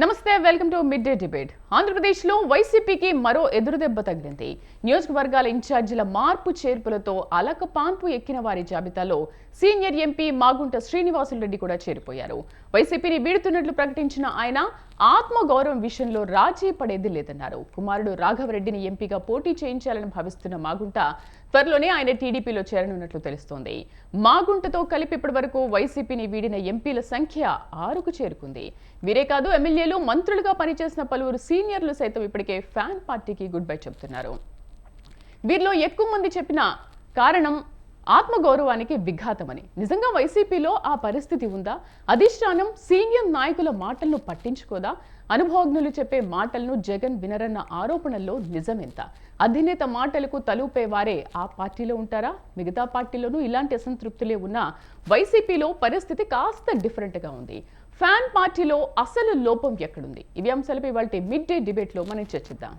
నమస్తే, welcome to mid day debate. ఆంధ్రప్రదేశ్లో వైసీపీకి మరో ఎదురుదెబ్బ తగిలింది. నియోజకవర్గాల ఇన్ఛార్జీల మార్పు చేర్పులతో అలకపాన్పు ఎక్కిన వారి జాబితాలో సీనియర్ ఎంపీ మాగుంట శ్రీనివాసులరెడ్డి కూడా చేరిపోయారు. వైసీపీని వీడుతున్నట్లు ప్రకటించిన ఆయన ఆత్మగౌరవం విషయంలో రాజీ పడేది లేదన్నారు. కుమారుడు రాఘవరెడ్డిని ఎంపీగా పోటీ చేయించాలని భావిస్తున్న మాగుంట త్వరలోనే ఆయన టీడీపీలో చేరనున్నట్లు తెలుస్తోంది. మాగుంటతో కలిపి ఇప్పటి వరకు వైసీపీని వీడిన ఎంపీల సంఖ్య 6కు చేరుకుంది. వీరే కాదు, ఎమ్మెల్యేలు, మంత్రులుగా పనిచేసిన పలువురు సీనియర్లు సైతం ఇప్పటికే ఫ్యాన్ పార్టీకి గుడ్ బై చెబుతున్నారు. వీరిలో ఎక్కువ మంది చెప్పిన కారణం ఆత్మగౌరవానికి విఘాతమని. నిజంగా వైసీపీలో ఆ పరిస్థితి ఉందా? అధిష్టానం సీనియర్ నాయకుల మాటలను పట్టించుకోదా? అనుభవజ్ఞులు చెప్పే మాటలను జగన్ వినరన్న ఆరోపణల్లో నిజమెంత? అధినేత మాటలకు తలూపే వారే ఆ పార్టీలో ఉంటారా? మిగతా పార్టీలోనూ ఇలాంటి అసంతృప్తులే ఉన్నా వైసీపీలో పరిస్థితి కాస్త డిఫరెంట్గా ఉంది. ఫ్యాన్ పార్టీలో అసలు లోపం ఎక్కడుంది? ఇవి అంశాలపై ఇవాల్టి మిడ్ డే డిబేట్లో మనం చర్చిద్దాం.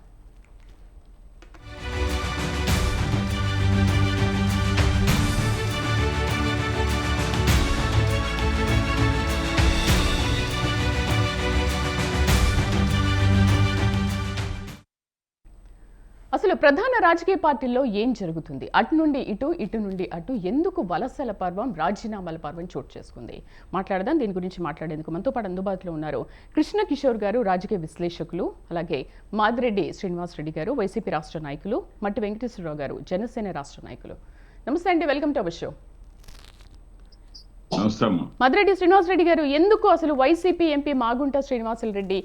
అసలు ప్రధాన రాజకీయ పార్టీల్లో ఏం జరుగుతుంది? అటు నుండి ఇటు, ఇటు నుండి అటు ఎందుకు వలసల పర్వం, రాజీనామాల పర్వం చోటు చేసుకుంది? మాట్లాడదాం. దీని గురించి మాట్లాడేందుకు మనతో పాటు అందుబాటులో ఉన్నారు కృష్ణ కిషోర్ గారు, రాజకీయ విశ్లేషకులు, అలాగే మాదిరెడ్డి శ్రీనివాసరెడ్డి గారు, వైసీపీ రాష్ట్ర నాయకులు, మట్టి వెంకటేశ్వరరావు గారు, జనసేన రాష్ట్ర నాయకులు. నమస్తే అండి, welcome to our show. Madireddy Srinivasa Reddy గారు, ఎందుకు అసలు వైసీపీ ఎంపీ మాగుంట శ్రీనివాసరెడ్డి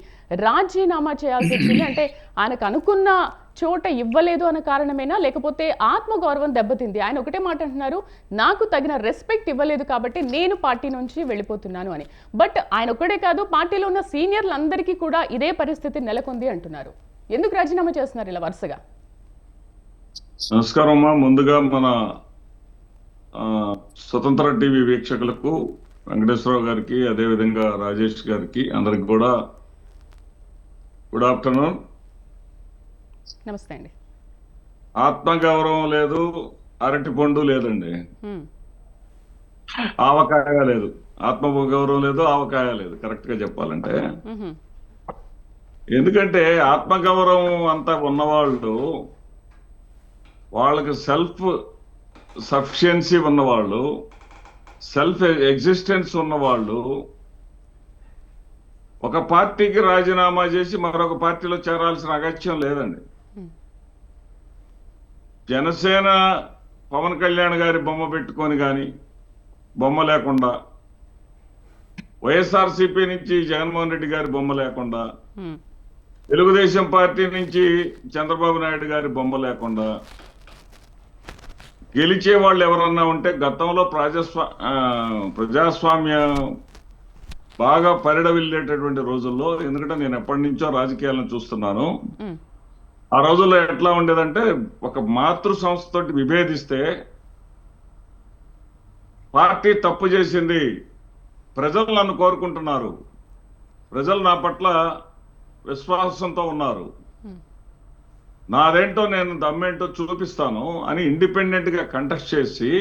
రాజీనామా చేయాల్సి వచ్చింది? అంటే ఆయనకు అనుకున్న చోట ఇవ్వలేదు అన్న కారణమేనా, లేకపోతే ఆత్మగౌరవం దెబ్బతింది? ఆయన ఒకటే మాట అంటున్నారు, నాకు తగిన రెస్పెక్ట్ ఇవ్వలేదు కాబట్టి నేను పార్టీ నుంచి వెళ్ళిపోతున్నాను అని. బట్ ఆయన ఒక్కడే కాదు, పార్టీలో ఉన్న సీనియర్లు అందరికీ కూడా ఇదే పరిస్థితి నెలకొంది అంటున్నారు. ఎందుకు రాజీనామా చేస్తున్నారు ఇలా వరుసగా? నమస్కారం అమ్మా. ముందుగా మన స్వతంత్ర టీవీ వీక్షకులకు, వెంకటేశ్వరరావు గారికి, అదేవిధంగా రాజేష్ గారికి, అందరికి కూడా గుడ్ ఆఫ్టర్నూన్. నమస్తే అండి. ఆత్మగౌరవం లేదు, అరటి పండు లేదండి, ఆవకాయ లేదు. ఆత్మగౌరవం లేదు, ఆవకాయ లేదు, కరెక్ట్ గా చెప్పాలంటే. ఎందుకంటే ఆత్మగౌరవం అంతా ఉన్నవాళ్ళు, వాళ్ళకి సెల్ఫ్ సఫిషియన్సీ ఉన్నవాళ్ళు, సెల్ఫ్ ఎగ్జిస్టెన్స్ ఉన్నవాళ్ళు ఒక పార్టీకి రాజీనామా చేసి మరొక పార్టీలో చేరాల్సిన అగత్యం లేదండి. జనసేన పవన్ కళ్యాణ్ గారి బొమ్మ పెట్టుకొని కానీ, బొమ్మ లేకుండా, వైఎస్ఆర్సీపీ నుంచి జగన్మోహన్ రెడ్డి గారి బొమ్మ లేకుండా, తెలుగుదేశం పార్టీ నుంచి చంద్రబాబు నాయుడు గారి బొమ్మ లేకుండా గెలిచే వాళ్ళు ఎవరన్నా ఉంటే గతంలో ప్రజాస్వామ్యం బాగా పరిడవిల్లేటటువంటి రోజుల్లో, ఎందుకంటే నేను ఎప్పటి నుంచో రాజకీయాలను చూస్తున్నాను, ఆ రోజుల్లో ఎట్లా ఉండేదంటే, ఒక మాతృ సంస్థతోటి విభేదిస్తే పార్టీ తప్పు చేసింది, ప్రజలు నన్ను కోరుకుంటున్నారు, ప్రజలు నా పట్ల విశ్వాసంతో ఉన్నారు, నాదేంటో నేను దమ్మేంటో చూపిస్తాను అని ఇండిపెండెంట్ గా కంటెస్ట్ చేసి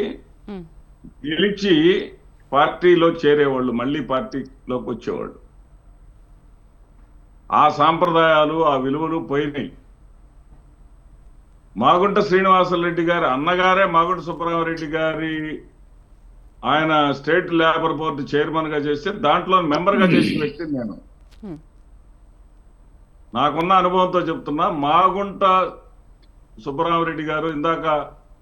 గెలిచి పార్టీలో చేరేవాళ్ళు, మళ్ళీ పార్టీలోకి వచ్చేవాళ్ళు. ఆ సాంప్రదాయాలు, ఆ విలువలు పోయినాయి. మాగుంట శ్రీనివాసరెడ్డి గారి అన్నగారే మాగుంట సుబ్బరామరెడ్డి గారి, ఆయన స్టేట్ లేబర్ బోర్డు చైర్మన్ గా చేస్తే దాంట్లో మెంబర్ గా చేసిన వ్యక్తి నేను. నాకున్న అనుభవంతో చెప్తున్నా, మాగుంట సుబ్బరామరెడ్డి గారు, ఇందాక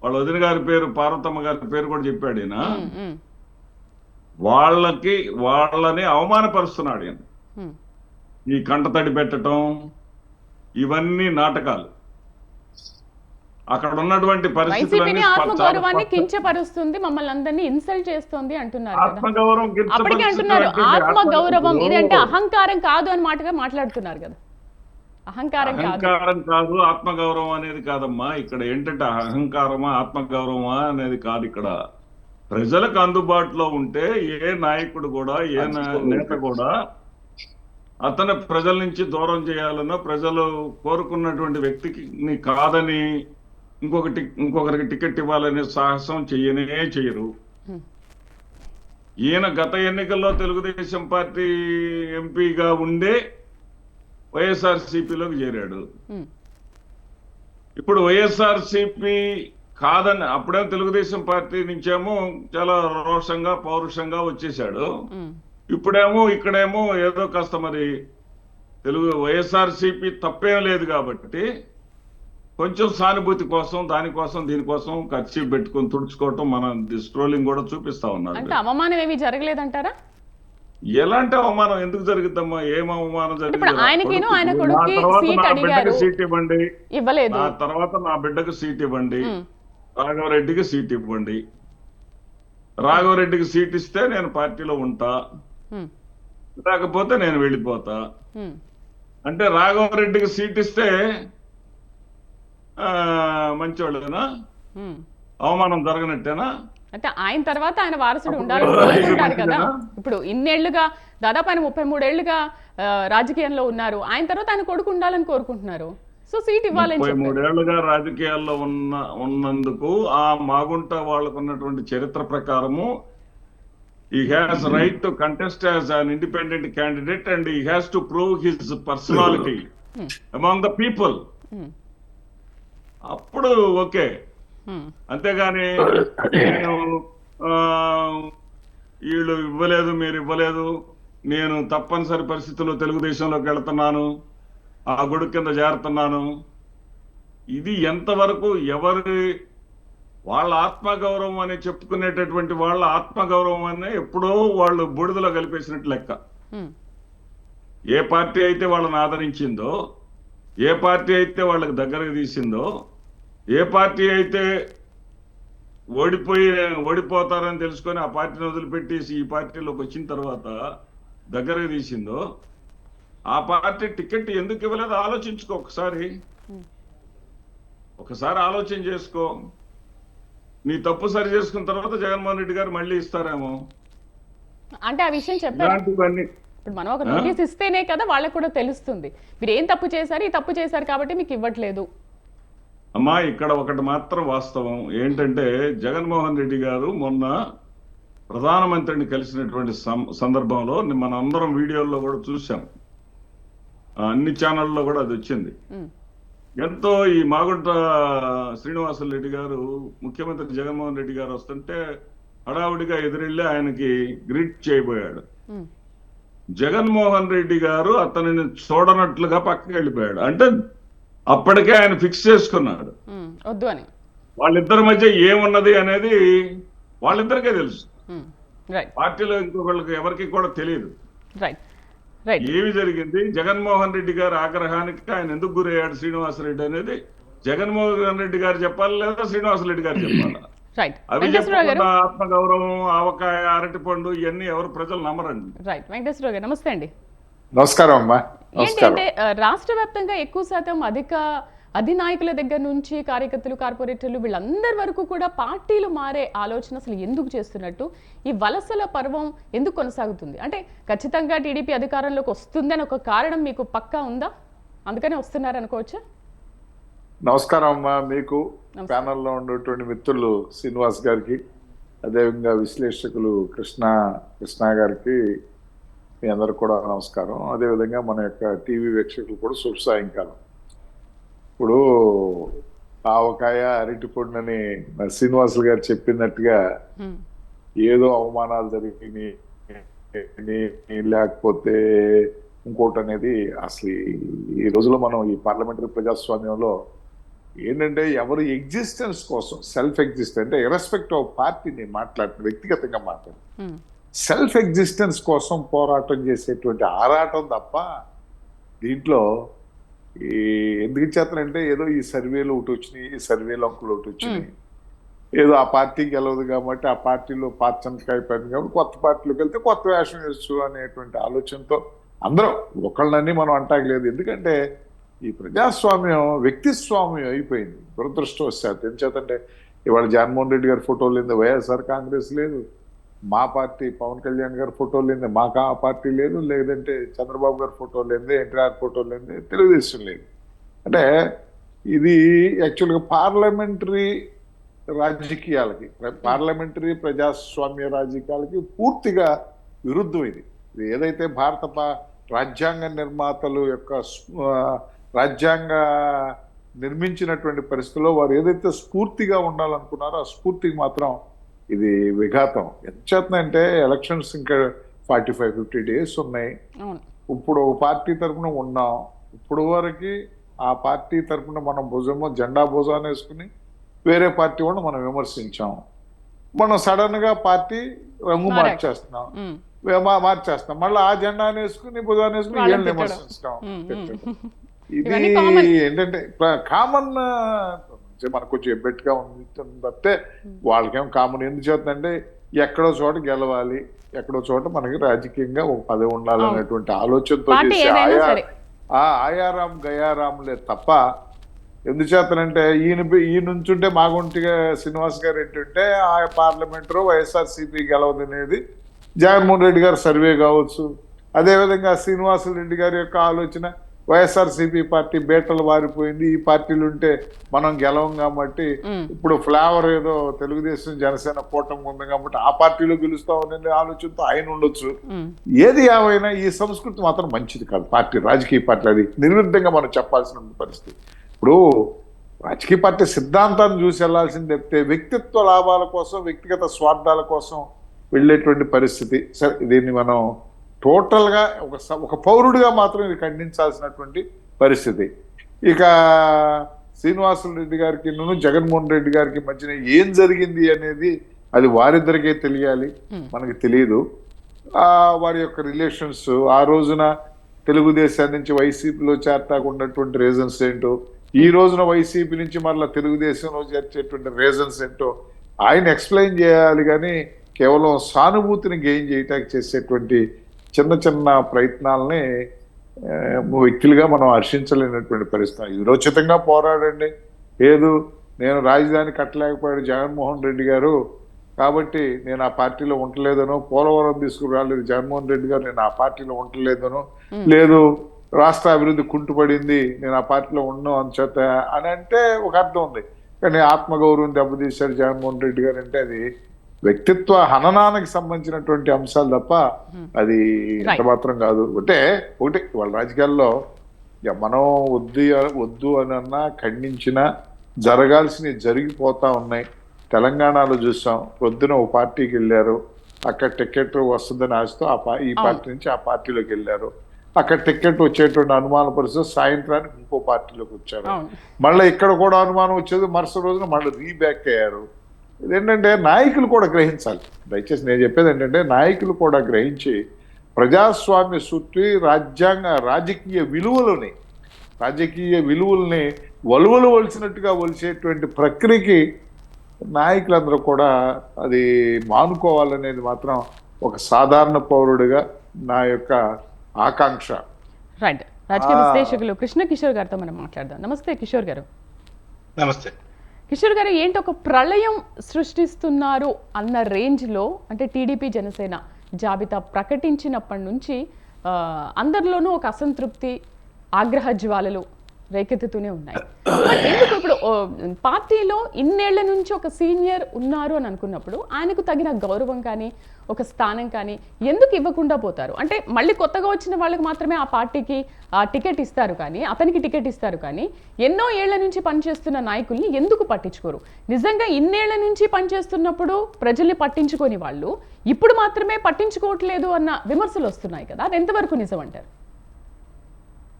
వాళ్ళ వదిన గారి పేరు పార్వతమ్మ గారి పేరు కూడా చెప్పాడు ఈయన, వాళ్ళని అవమానపరుస్తున్నాడు ఈయన. ఈ కంటతడి పెట్టడం, ఇవన్నీ నాటకాలు. అక్కడ ఉన్నటువంటి పరిస్థితులన్నీ ఆత్మగౌరవాన్ని కించపరుస్తుంది, మమ్మల్ని అందరినీ ఇన్సల్ట్ చేస్తుంది అంటున్నారు. ఆత్మగౌరవం అప్పటికే అంటున్నారు ఆత్మగౌరవం ఇది అంటే అహంకారం కాదు అని మాటగా మాట్లాడుతున్నారు కదా. అహంకారం కాదు, ఆత్మగౌరవం అనేది కాదమ్మా. ఇక్కడ ఏంటంటే అహంకారమా ఆత్మగౌరవమా అనేది కాదు. ఇక్కడ ప్రజలకు అందుబాటులో ఉంటే ఏ నాయకుడు కూడా, ఏ నేత కూడా అతను ప్రజల నుంచి దూరం చేయాలన్నా, ప్రజలు కోరుకున్నటువంటి వ్యక్తికి కాదని ఇంకొకరికి టికెట్ ఇవ్వాలనే సాహసం చెయ్యరు. ఈయన గత ఎన్నికల్లో తెలుగుదేశం పార్టీ ఎంపీగా ఉండే వైఎస్ఆర్సీపీలోకి చేరాడు. ఉమ్, ఇప్పుడు వైఎస్ఆర్సీపీ కాదని అప్పుడేమో తెలుగుదేశం పార్టీ నుంచేమో చాలా రోషంగా పౌరుషంగా వచ్చేసాడు. ఉమ్, ఇప్పుడేమో ఇక్కడేమో ఏదో కాస్త మరి వైఎస్ఆర్సీపీ తప్పేం లేదు కాబట్టి కొంచెం సానుభూతి కోసం దానికోసం దీనికోసం ఖర్చు పెట్టుకొని తుడుచుకోవటం మన స్క్రోలింగ్ కూడా చూపిస్తా ఉన్నారు. అంటే అవమానం ఏమీ జరగలేదంటారా? ఎలాంటి అవమానం ఎందుకు జరుగుద్దమ్మా? ఏం అవమానం ఇప్పుడు ఆయనకిను ఆయన కొడుక్కి సీట్ అడిగారు, సీట్ ఇవ్వండి, ఇవ్వలేదు. నా తర్వాత నా బిడ్డకు సీట్ ఇవ్వండి, ఉమ్, రాఘవరెడ్డికి సీట్ ఇవ్వండి, రాఘవరెడ్డికి సీట్ ఇస్తే నేను పార్టీలో ఉంటా, ఉమ్, లేకపోతే నేను వెళ్ళిపోతా. ఉమ్, అంటే రాఘవరెడ్డికి సీట్ ఇస్తే మంచివాళ్ళేనా? ఉమ్. అవమానం జరగనట్టేనా? అంటే ఆయన తర్వాత ఆయన వారసుడు ఉండాలని కోరుకుంటారు కదా. ఇప్పుడు ఇన్నేళ్లుగా దాదాపు ఆయన 33 ఏళ్లుగా రాజకీయంలో ఉన్నారు. ఆయన తర్వాత ఆయన కొడుకు ఉండాలని కోరుకుంటున్నారు. సో సీట్ ఇవ్వాలని 33 ఏళ్లుగా రాజకీయాల్లో ఉన్నందుకు ఆ మాగుంట వాళ్ళకు ఉన్నటువంటి చరిత్ర ప్రకారము he has right to contest as an independent candidate and he has to prove his personality among the people. అప్పుడు ఓకే. అంతేగాని నేను వీళ్ళు ఇవ్వలేదు, మీరు ఇవ్వలేదు, నేను తప్పనిసరి పరిస్థితుల్లో తెలుగుదేశంలోకి వెళుతున్నాను, ఆ గొడుగు కింద చేరుతున్నాను, ఇది ఎంతవరకు ఎవరి వాళ్ళ ఆత్మగౌరవం అని చెప్పుకునేటటువంటి వాళ్ళ ఆత్మగౌరవం అనే ఎప్పుడో వాళ్ళు బూడిదలో కలిపేసినట్టు లెక్క. ఏ పార్టీ అయితే వాళ్ళని ఆదరించిందో, ఏ పార్టీ అయితే వాళ్ళకి దగ్గరకు తీసిందో, ఏ పార్టీ అయితే ఓడిపోతారని తెలుసుకొని ఆ పార్టీని వదిలిపెట్టేసి ఈ పార్టీలోకి వచ్చిన తర్వాత దగ్గరకు తీసిందో, ఆ పార్టీ టికెట్ ఎందుకు ఇవ్వలేదు ఆలోచించుకో. ఒకసారి ఆలోచన చేసుకో. నీ తప్పు సరి చేసుకున్న తర్వాత జగన్మోహన్ రెడ్డి గారు మళ్ళీ ఇస్తారేమో. అంటే ఆ విషయం చెప్పారు. ఇప్పుడు మనం ఒక నోటీస్ ఇస్తేనే కదా వాళ్ళకు కూడా తెలుస్తుంది మీరు ఏం తప్పు చేశారు, ఈ తప్పు చేశారు కాబట్టి మీకు ఇవ్వట్లేదు. అమ్మా ఇక్కడ ఒకటి మాత్రం వాస్తవం ఏంటంటే, జగన్మోహన్ రెడ్డి గారు మొన్న ప్రధానమంత్రిని కలిసినటువంటి సందర్భంలో మన అందరం వీడియోల్లో కూడా చూసాం, అన్ని ఛానళ్ళలో కూడా అది వచ్చింది. ఎంతో ఈ మాగుంట శ్రీనివాసులు రెడ్డి గారు ముఖ్యమంత్రి జగన్మోహన్ రెడ్డి గారు వస్తుంటే హడావుడిగా ఎదురెళ్ళి ఆయనకి గ్రీట్ చేయబోయాడు. జగన్మోహన్ రెడ్డి గారు అతనిని చూడనట్లుగా పక్కకి వెళ్ళిపోయాడు. అంటే అప్పటికే ఆయన ఫిక్స్ చేసుకున్నాడు వద్దు అని. వాళ్ళిద్దరి మధ్య ఏమున్నది అనేది వాళ్ళిద్దరికే తెలుసు, పార్టీలో ఇంకొకళ్ళకి ఎవరికి కూడా తెలియదు ఏమి జరిగింది. జగన్మోహన్ రెడ్డి గారి ఆగ్రహానికి ఆయన ఎందుకు గురయ్యాడు శ్రీనివాసరెడ్డి అనేది జగన్మోహన్ రెడ్డి గారు చెప్పాలి, లేదా శ్రీనివాసరెడ్డి గారు చెప్పాలా? అవి చెప్పకుండా ఆత్మగౌరవం, ఆవకాయ, అరటిపండు ఇవన్నీ ఎవరు ప్రజలు నమ్మరండి. రైట్. వెంకటేశ్వరరావు గారు నమస్తే అండి. నమస్కారం అమ్మా. ఏంటంటే రాష్ట్ర వ్యాప్తంగా ఎక్కువ శాతం అధినాయకుల దగ్గర నుంచి కార్యకర్తలు, కార్పొరేటర్లు వీళ్ళందరి వరకు కూడా పార్టీలు మారే ఆలోచన అసలు ఎందుకు చేస్తున్నట్టు, ఈ వలసల పర్వం ఎందుకు కొనసాగుతుంది? అంటే ఖచ్చితంగా టీడీపీ అధికారంలోకి వస్తుందని ఒక కారణం మీకు పక్కా ఉందా, అందుకనే వస్తున్నారు అనుకోవచ్చా? నమస్కారం అమ్మా. మీకు ప్యానల్లో ఉన్నటువంటి మిత్రులు శ్రీనివాస్ గారికి, అదేవిధంగా విశ్లేషకులు కృష్ణ గారికి, మీ అందరికి కూడా నమస్కారం. అదేవిధంగా మన యొక్క టీవీ వీక్షకులు కూడా శుభ సాయంకాలం. ఇప్పుడు ఆవకాయ అరటిపండుని శ్రీనివాసులు గారు చెప్పినట్టుగా ఏదో అవమానాలు జరిగినాయి లేకపోతే ఇంకోటి అనేది అసలు ఈ రోజులో మనం ఈ పార్లమెంటరీ ప్రజాస్వామ్యంలో ఏంటంటే ఎవరు ఎగ్జిస్టెన్స్ కోసం సెల్ఫ్ ఎగ్జిస్టెన్స్ అంటే ఇర్రెస్పెక్ట్ ఆఫ్ పార్టీని మాట్లాడుతున్న వ్యక్తిగతంగా మాట్లాడు సెల్ఫ్ ఎగ్జిస్టెన్స్ కోసం పోరాటం చేసేటువంటి ఆరాటం తప్ప దీంట్లో ఈ ఎందుకు చేస్తానంటే ఏదో ఈ సర్వేలు ఒకటి వచ్చినాయి, ఈ సర్వేలు అంకులు ఒకటి వచ్చినాయి, ఏదో ఆ పార్టీకి గెలవదు కాబట్టి ఆ పార్టీలో పార్చనకాయ పడింది కాబట్టి కొత్త పార్టీలోకి వెళ్తే కొత్త వేషం వేస్తూ అనేటువంటి ఆలోచనతో అందరం ఒకళ్ళని మనం అంటాగలేదు. ఎందుకంటే ఈ ప్రజాస్వామ్యం వ్యక్తిస్వామ్యం అయిపోయింది దురదృష్టవశాత్తు. ఎందుచేతంటే ఇవాళ జగన్మోహన్ రెడ్డి గారి ఫోటో లేదు, వైఎస్ఆర్ కాంగ్రెస్ లేదు, మా పార్టీ పవన్ కళ్యాణ్ గారి ఫోటో లేదు, మాకు ఆ పార్టీ లేదు, లేదంటే చంద్రబాబు గారి ఫోటో లేదు, ఎన్టీఆర్ ఫోటో లేదు, తెలుగుదేశం లేదు. అంటే ఇది యాక్చువల్గా పార్లమెంటరీ రాజకీయాలకి, పార్లమెంటరీ ప్రజాస్వామ్య రాజకీయాలకి పూర్తిగా విరుద్ధం. ఇది ఏదైతే భారత రాజ్యాంగ నిర్మాతలు యొక్క రాజ్యాంగ నిర్మించినటువంటి పరిస్థితుల్లో వారు ఏదైతే స్ఫూర్తిగా ఉండాలనుకున్నారో ఆ స్ఫూర్తికి మాత్రం ఇది విఘాతం. ఎంచేతనంటే ఎలక్షన్స్ ఇంకా 45-50 డేస్ ఉన్నాయి. అవును. ఇప్పుడు ఒక పార్టీ తరఫున ఉన్నాం. ఇప్పుడు వరకు ఆ పార్టీ తరఫున మనం జెండా భుజాన్ని వేసుకుని వేరే పార్టీ వాళ్ళు మనం విమర్శించాం. మనం సడన్ గా పార్టీ రంగు మార్చేస్తున్నాం. మళ్ళీ ఆ జెండాని వేసుకుని భుజాన్ని వేసుకుని ఏం విమర్శించడం. ఇది ఏంటంటే కామన్, మనకు కొంచెం ఎబ్బెట్టుగా ఉంది తప్పితే వాళ్ళకేం కామన్ ఎందుకు చేస్తుందంటే ఎక్కడో చోట గెలవాలి, ఎక్కడో చోట మనకి రాజకీయంగా ఒక పదవి ఉండాలనేటువంటి ఆలోచనతో చేసి ఆయారాం గయారాంలే తప్ప ఎందుచేతనంటే ఈయన నుంచుంటే మాగుంటిగా శ్రీనివాస్ గారు ఏంటంటే ఆ పార్లమెంటరు వైఎస్ఆర్సీపీ గెలవదనేది జగన్మోహన్ రెడ్డి గారు సర్వే కావచ్చు. అదేవిధంగా శ్రీనివాసరెడ్డి గారి యొక్క ఆలోచన వైఎస్ఆర్సీపీ పార్టీ బేటలు వారిపోయింది, ఈ పార్టీలు ఉంటే మనం గెలవం కాబట్టి ఇప్పుడు ఫ్లేవర్ ఏదో తెలుగుదేశం జనసేన కూటమి ఉంది కాబట్టి ఆ పార్టీలో గెలుస్తామనే ఆలోచనతో ఆయన ఉండొచ్చు. ఏది ఏమైనా ఈ సంస్కృతి మాత్రం మంచిది కాదు. పార్టీ రాజకీయ పార్టీ అది నిర్విధంగా మనం చెప్పాల్సిన పరిస్థితి. ఇప్పుడు రాజకీయ పార్టీ సిద్ధాంతాన్ని చూసి వెళ్లాల్సింది తప్పితే వ్యక్తిత్వ లాభాల కోసం, వ్యక్తిగత స్వార్థాల కోసం వెళ్ళేటువంటి పరిస్థితి. సరే, దీన్ని మనం టోటల్గా ఒక పౌరుడిగా మాత్రం ఇది ఖండించాల్సినటువంటి పరిస్థితి. ఇక శ్రీనివాసరెడ్డి గారికి జగన్మోహన్ రెడ్డి గారికి మధ్యన ఏం జరిగింది అనేది అది వారిద్దరికే తెలియాలి, మనకి తెలియదు. వారి యొక్క రిలేషన్స్ ఆ రోజున తెలుగుదేశం నుంచి వైసీపీలో చేరతాకున్నటువంటి రీజన్స్ ఏంటో, ఈ రోజున వైసీపీ నుంచి మళ్ళీ తెలుగుదేశంలో చేర్చేటువంటి రీజన్స్ ఏంటో ఆయన ఎక్స్ప్లెయిన్ చేయాలి. కానీ కేవలం సానుభూతిని గెయిన్ చేయటానికి చేసేటువంటి చిన్న చిన్న ప్రయత్నాలని వ్యక్తులుగా మనం హర్షించలేనటువంటి పరిస్థితి. విరోచితంగా పోరాడండి. నేను రాజధాని కట్టలేకపోయాడు జగన్మోహన్ రెడ్డి గారు కాబట్టి నేను ఆ పార్టీలో ఉండలేదనో, పోలవరం తీసుకురాలేదు జగన్మోహన్ రెడ్డి గారు నేను ఆ పార్టీలో ఉండలేదనో, లేదు రాష్ట్ర అభివృద్ధి కుంటుపడింది నేను ఆ పార్టీలో ఉండను అని చేత అని అంటే ఒక అర్థం ఉంది. కానీ ఆత్మగౌరవం దెబ్బతీశారు జగన్మోహన్ రెడ్డి గారు అంటే అది వ్యక్తిత్వ హననానికి సంబంధించినటువంటి అంశాలు తప్ప అది ఎంత మాత్రం కాదు. ఒకటి వాళ్ళ రాజకీయాల్లో మనం వద్దు అని అన్నా ఖండించినా జరగాల్సినవి జరిగిపోతా ఉన్నాయి. తెలంగాణలో చూసాం, పొద్దున ఒక పార్టీకి వెళ్ళారు, అక్కడ టికెట్ వస్తుందని ఆశతో ఈ పార్టీ నుంచి ఆ పార్టీలోకి వెళ్ళారు. అక్కడ టికెట్ వచ్చేటువంటి అనుమాన పరిస్థితి సాయంత్రానికి ఇంకో పార్టీలోకి వచ్చారు. మళ్ళీ ఇక్కడ కూడా అనుమానం వచ్చేది, మరుసటి రోజున మళ్ళీ రీబ్యాక్ అయ్యారు. ఇదేంటంటే నాయకులు కూడా గ్రహించాలి. దయచేసి నేను చెప్పేది ఏంటంటే నాయకులు కూడా గ్రహించి ప్రజాస్వామ్య సూత్రి రాజకీయ విలువల్ని వలిసినట్టుగా ఒలిసేటువంటి ప్రక్రియకి నాయకులందరూ కూడా అది మానుకోవాలనేది మాత్రం ఒక సాధారణ పౌరుడిగా నా యొక్క ఆకాంక్ష. రైట్. రాజకీయ విశ్లేషకులు కృష్ణ కిషోర్ గారితో మనం మాట్లాడదాం. నమస్తే కిషోర్ గారు. నమస్తే కిషోర్ గారు, ఏంటి ఒక ప్రళయం సృష్టిస్తున్నారు అన్న రేంజ్లో అంటే టీడీపీ జనసేన జాబితా ప్రకటించినప్పటి నుంచి అందరిలోనూ ఒక అసంతృప్తి, ఆగ్రహ జ్వాలలు రేకెత్తుతూనే ఉన్నాయి. ఎందుకు ఇప్పుడు పార్టీలో ఇన్నేళ్ల నుంచి ఒక సీనియర్ ఉన్నారు అని అనుకున్నప్పుడు ఆయనకు తగిన గౌరవం కానీ ఒక స్థానం కానీ ఎందుకు ఇవ్వకుండా పోతారు? అంటే మళ్ళీ కొత్తగా వచ్చిన వాళ్ళకి మాత్రమే ఆ పార్టీకి టికెట్ ఇస్తారు కానీ, అతనికి టికెట్ ఇస్తారు కానీ ఎన్నో ఏళ్ల నుంచి పనిచేస్తున్న నాయకుల్ని ఎందుకు పట్టించుకోరు? నిజంగా ఇన్నేళ్ల నుంచి పనిచేస్తున్నప్పుడు ప్రజల్ని పట్టించుకొని వాళ్ళు ఇప్పుడు మాత్రమే పట్టించుకోవట్లేదు అన్న విమర్శలు వస్తున్నాయి కదా, అది ఎంతవరకు నిజం అంటారు?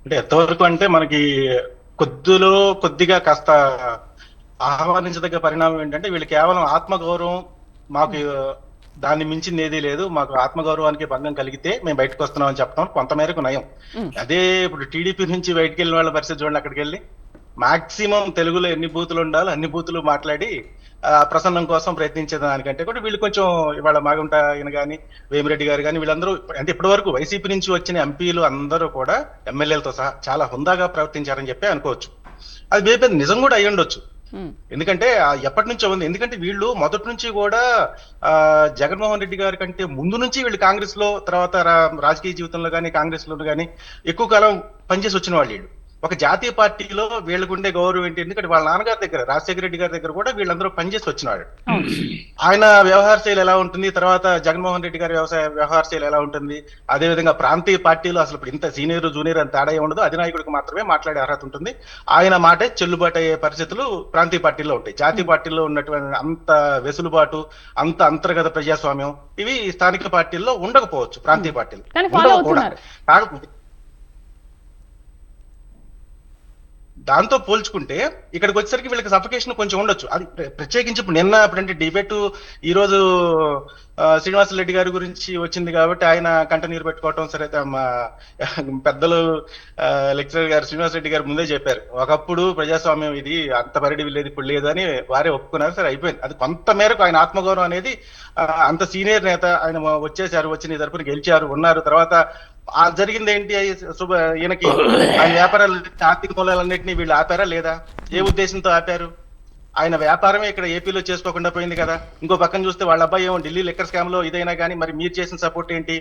అంటే ఎంతవరకు అంటే మనకి కొద్దిగా కాస్త ఆహ్వానించదగ్గ పరిణామం ఏంటంటే వీళ్ళు కేవలం ఆత్మగౌరవం, మాకు దాన్ని మించింది ఏదీ లేదు, మాకు ఆత్మగౌరవానికి భంగం కలిగితే మేము బయటకు వస్తున్నాం అని చెప్తాం, కొంతమేరకు నయం. అదే ఇప్పుడు టీడీపీ నుంచి బయటకు వెళ్ళిన వాళ్ళ పరిస్థితి చూడండి. అక్కడికి వెళ్ళి మాక్సిమం తెలుగులో ఎన్ని బూతులు ఉండాలో అన్ని బూతులు మాట్లాడి ప్రసన్నం కోసం ప్రయత్నించే దానికంటే కూడా వీళ్ళు కొంచెం ఇవాళ మాగుంట ఆయన కానీ, వేమిరెడ్డి గారు కానీ వీళ్ళందరూ అంటే ఇప్పటి వరకు వైసీపీ నుంచి వచ్చిన ఎంపీలు అందరూ కూడా ఎమ్మెల్యేలతో సహా చాలా హుందాగా ప్రవర్తించారని చెప్పి అనుకోవచ్చు. అది బేపేది నిజం కూడా అయ్యి ఉండొచ్చు. ఎందుకంటే ఎప్పటి నుంచో ఉంది. ఎందుకంటే వీళ్ళు మొదటి నుంచి కూడా జగన్మోహన్ రెడ్డి గారి కంటే ముందు నుంచి వీళ్ళు కాంగ్రెస్ లో, తర్వాత రాజకీయ జీవితంలో కానీ కాంగ్రెస్ లో కానీ ఎక్కువ కాలం పనిచేసి వచ్చిన వాళ్ళు వీళ్ళు. ఒక జాతీయ పార్టీలో వీళ్ళకుండే గౌరవం ఏంటి? ఎందుకంటే వాళ్ళ నాన్నగారి దగ్గర, రాజశేఖర రెడ్డి గారి దగ్గర కూడా వీళ్ళందరూ పనిచేసి వచ్చినాడు. ఆయన వ్యవహార శైలి ఎలా ఉంటుంది, తర్వాత జగన్మోహన్ రెడ్డి గారి వ్యవహార శైలి ఎలా ఉంటుంది, అదేవిధంగా ప్రాంతీయ పార్టీలో అసలు ఇప్పుడు ఇంత సీనియర్ జూనియర్ అని తేడా ఉండదు, అధినాయకుడికి మాత్రమే మాట్లాడే అర్హత ఉంటుంది. ఆయన మాటే చెల్లుబాటు అయ్యే పరిస్థితులు ప్రాంతీయ పార్టీలో ఉంటాయి. జాతీయ పార్టీలో ఉన్నటువంటి అంత వెసులుబాటు, అంత అంతర్గత ప్రజాస్వామ్యం ఇవి స్థానిక పార్టీల్లో ఉండకపోవచ్చు, ప్రాంతీయ పార్టీలు కూడా. కాకపోతే దాంతో పోల్చుకుంటే ఇక్కడికి వచ్చేసరికి వీళ్ళకి సఫికేషన్ కొంచెం ఉండొచ్చు. అది ప్రత్యేకించి ఇప్పుడు నిన్న ఇప్పుడంటే డిబేట్ ఈ రోజు శ్రీనివాసరెడ్డి గారి గురించి వచ్చింది కాబట్టి ఆయన కంట నీరు పెట్టుకోవటం సరే. పెద్దలు లెక్చరర్ గారు శ్రీనివాసరెడ్డి గారు ముందే చెప్పారు, ఒకప్పుడు ప్రజాస్వామ్యం ఇది అంత పరిడి లేదు ఇప్పుడు లేదు అని వారే ఒప్పుకున్నారు. సరే అయిపోయింది. అది కొంత మేరకు ఆయన ఆత్మగౌరవం అనేది, అంత సీనియర్ నేత ఆయన వచ్చేసారు, వచ్చి నీ తరపున గెలిచారు, ఉన్నారు. తర్వాత జరిగింది ఏంటి, ఈయనకి ఆయన వ్యాపారాలు ఆర్థిక మూలాలన్నింటినీ వీళ్ళు ఆపారా లేదా? ఏ ఉద్దేశంతో ఆపారు? ఆయన వ్యాపారమే ఇక్కడ ఏపీలో చేసుకోకుండా పోయింది కదా. ఇంకో పక్కన చూస్తే వాళ్ళ అబ్బాయి ఏమో ఢిల్లీ లిక్కర్ స్కామ్ లో ఇదైనా కానీ మరి మీరు చేసిన సపోర్ట్ ఏంటి?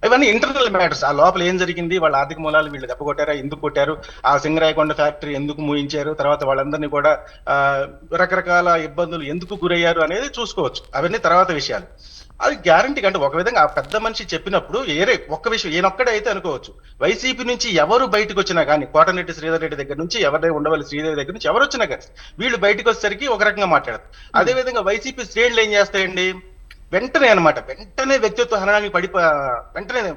ఇవన్నీ ఇంటర్నల్ మ్యాటర్స్. ఆ లోపల ఏం జరిగింది, వాళ్ళ ఆర్థిక మూలాలు వీళ్ళు దెబ్బ కొట్టారా, ఎందుకు కొట్టారు, ఆ సింగరాయకొండ ఫ్యాక్టరీ ఎందుకు మూయించారు, తర్వాత వాళ్ళందరినీ కూడా రకరకాల ఇబ్బందులు ఎందుకు గురయ్యారు అనేది చూసుకోవచ్చు. అవన్నీ తర్వాత విషయాలు. అది గ్యారంటీ అంటే ఒక విధంగా ఆ పెద్ద మనిషి చెప్పినప్పుడు ఒక్క విషయం ఈయనొక్కడే అయితే అనుకోవచ్చు, వైసీపీ నుంచి ఎవరు బయటకు వచ్చినా కానీ, కోటమిరెడ్డి శ్రీధర్ రెడ్డి దగ్గర నుంచి ఎవరైనా ఉండవల్లి శ్రీదేవి దగ్గర నుంచి ఎవరు వచ్చినా కానీ వీళ్ళు బయటకు వచ్చేసరికి ఒక రకంగా మాట్లాడతారు. అదే విధంగా వైసీపీ శ్రేణులు ఏం చేస్తాయండి, వెంటనే వ్యక్తిత్వ హననాన్ని వెంటనే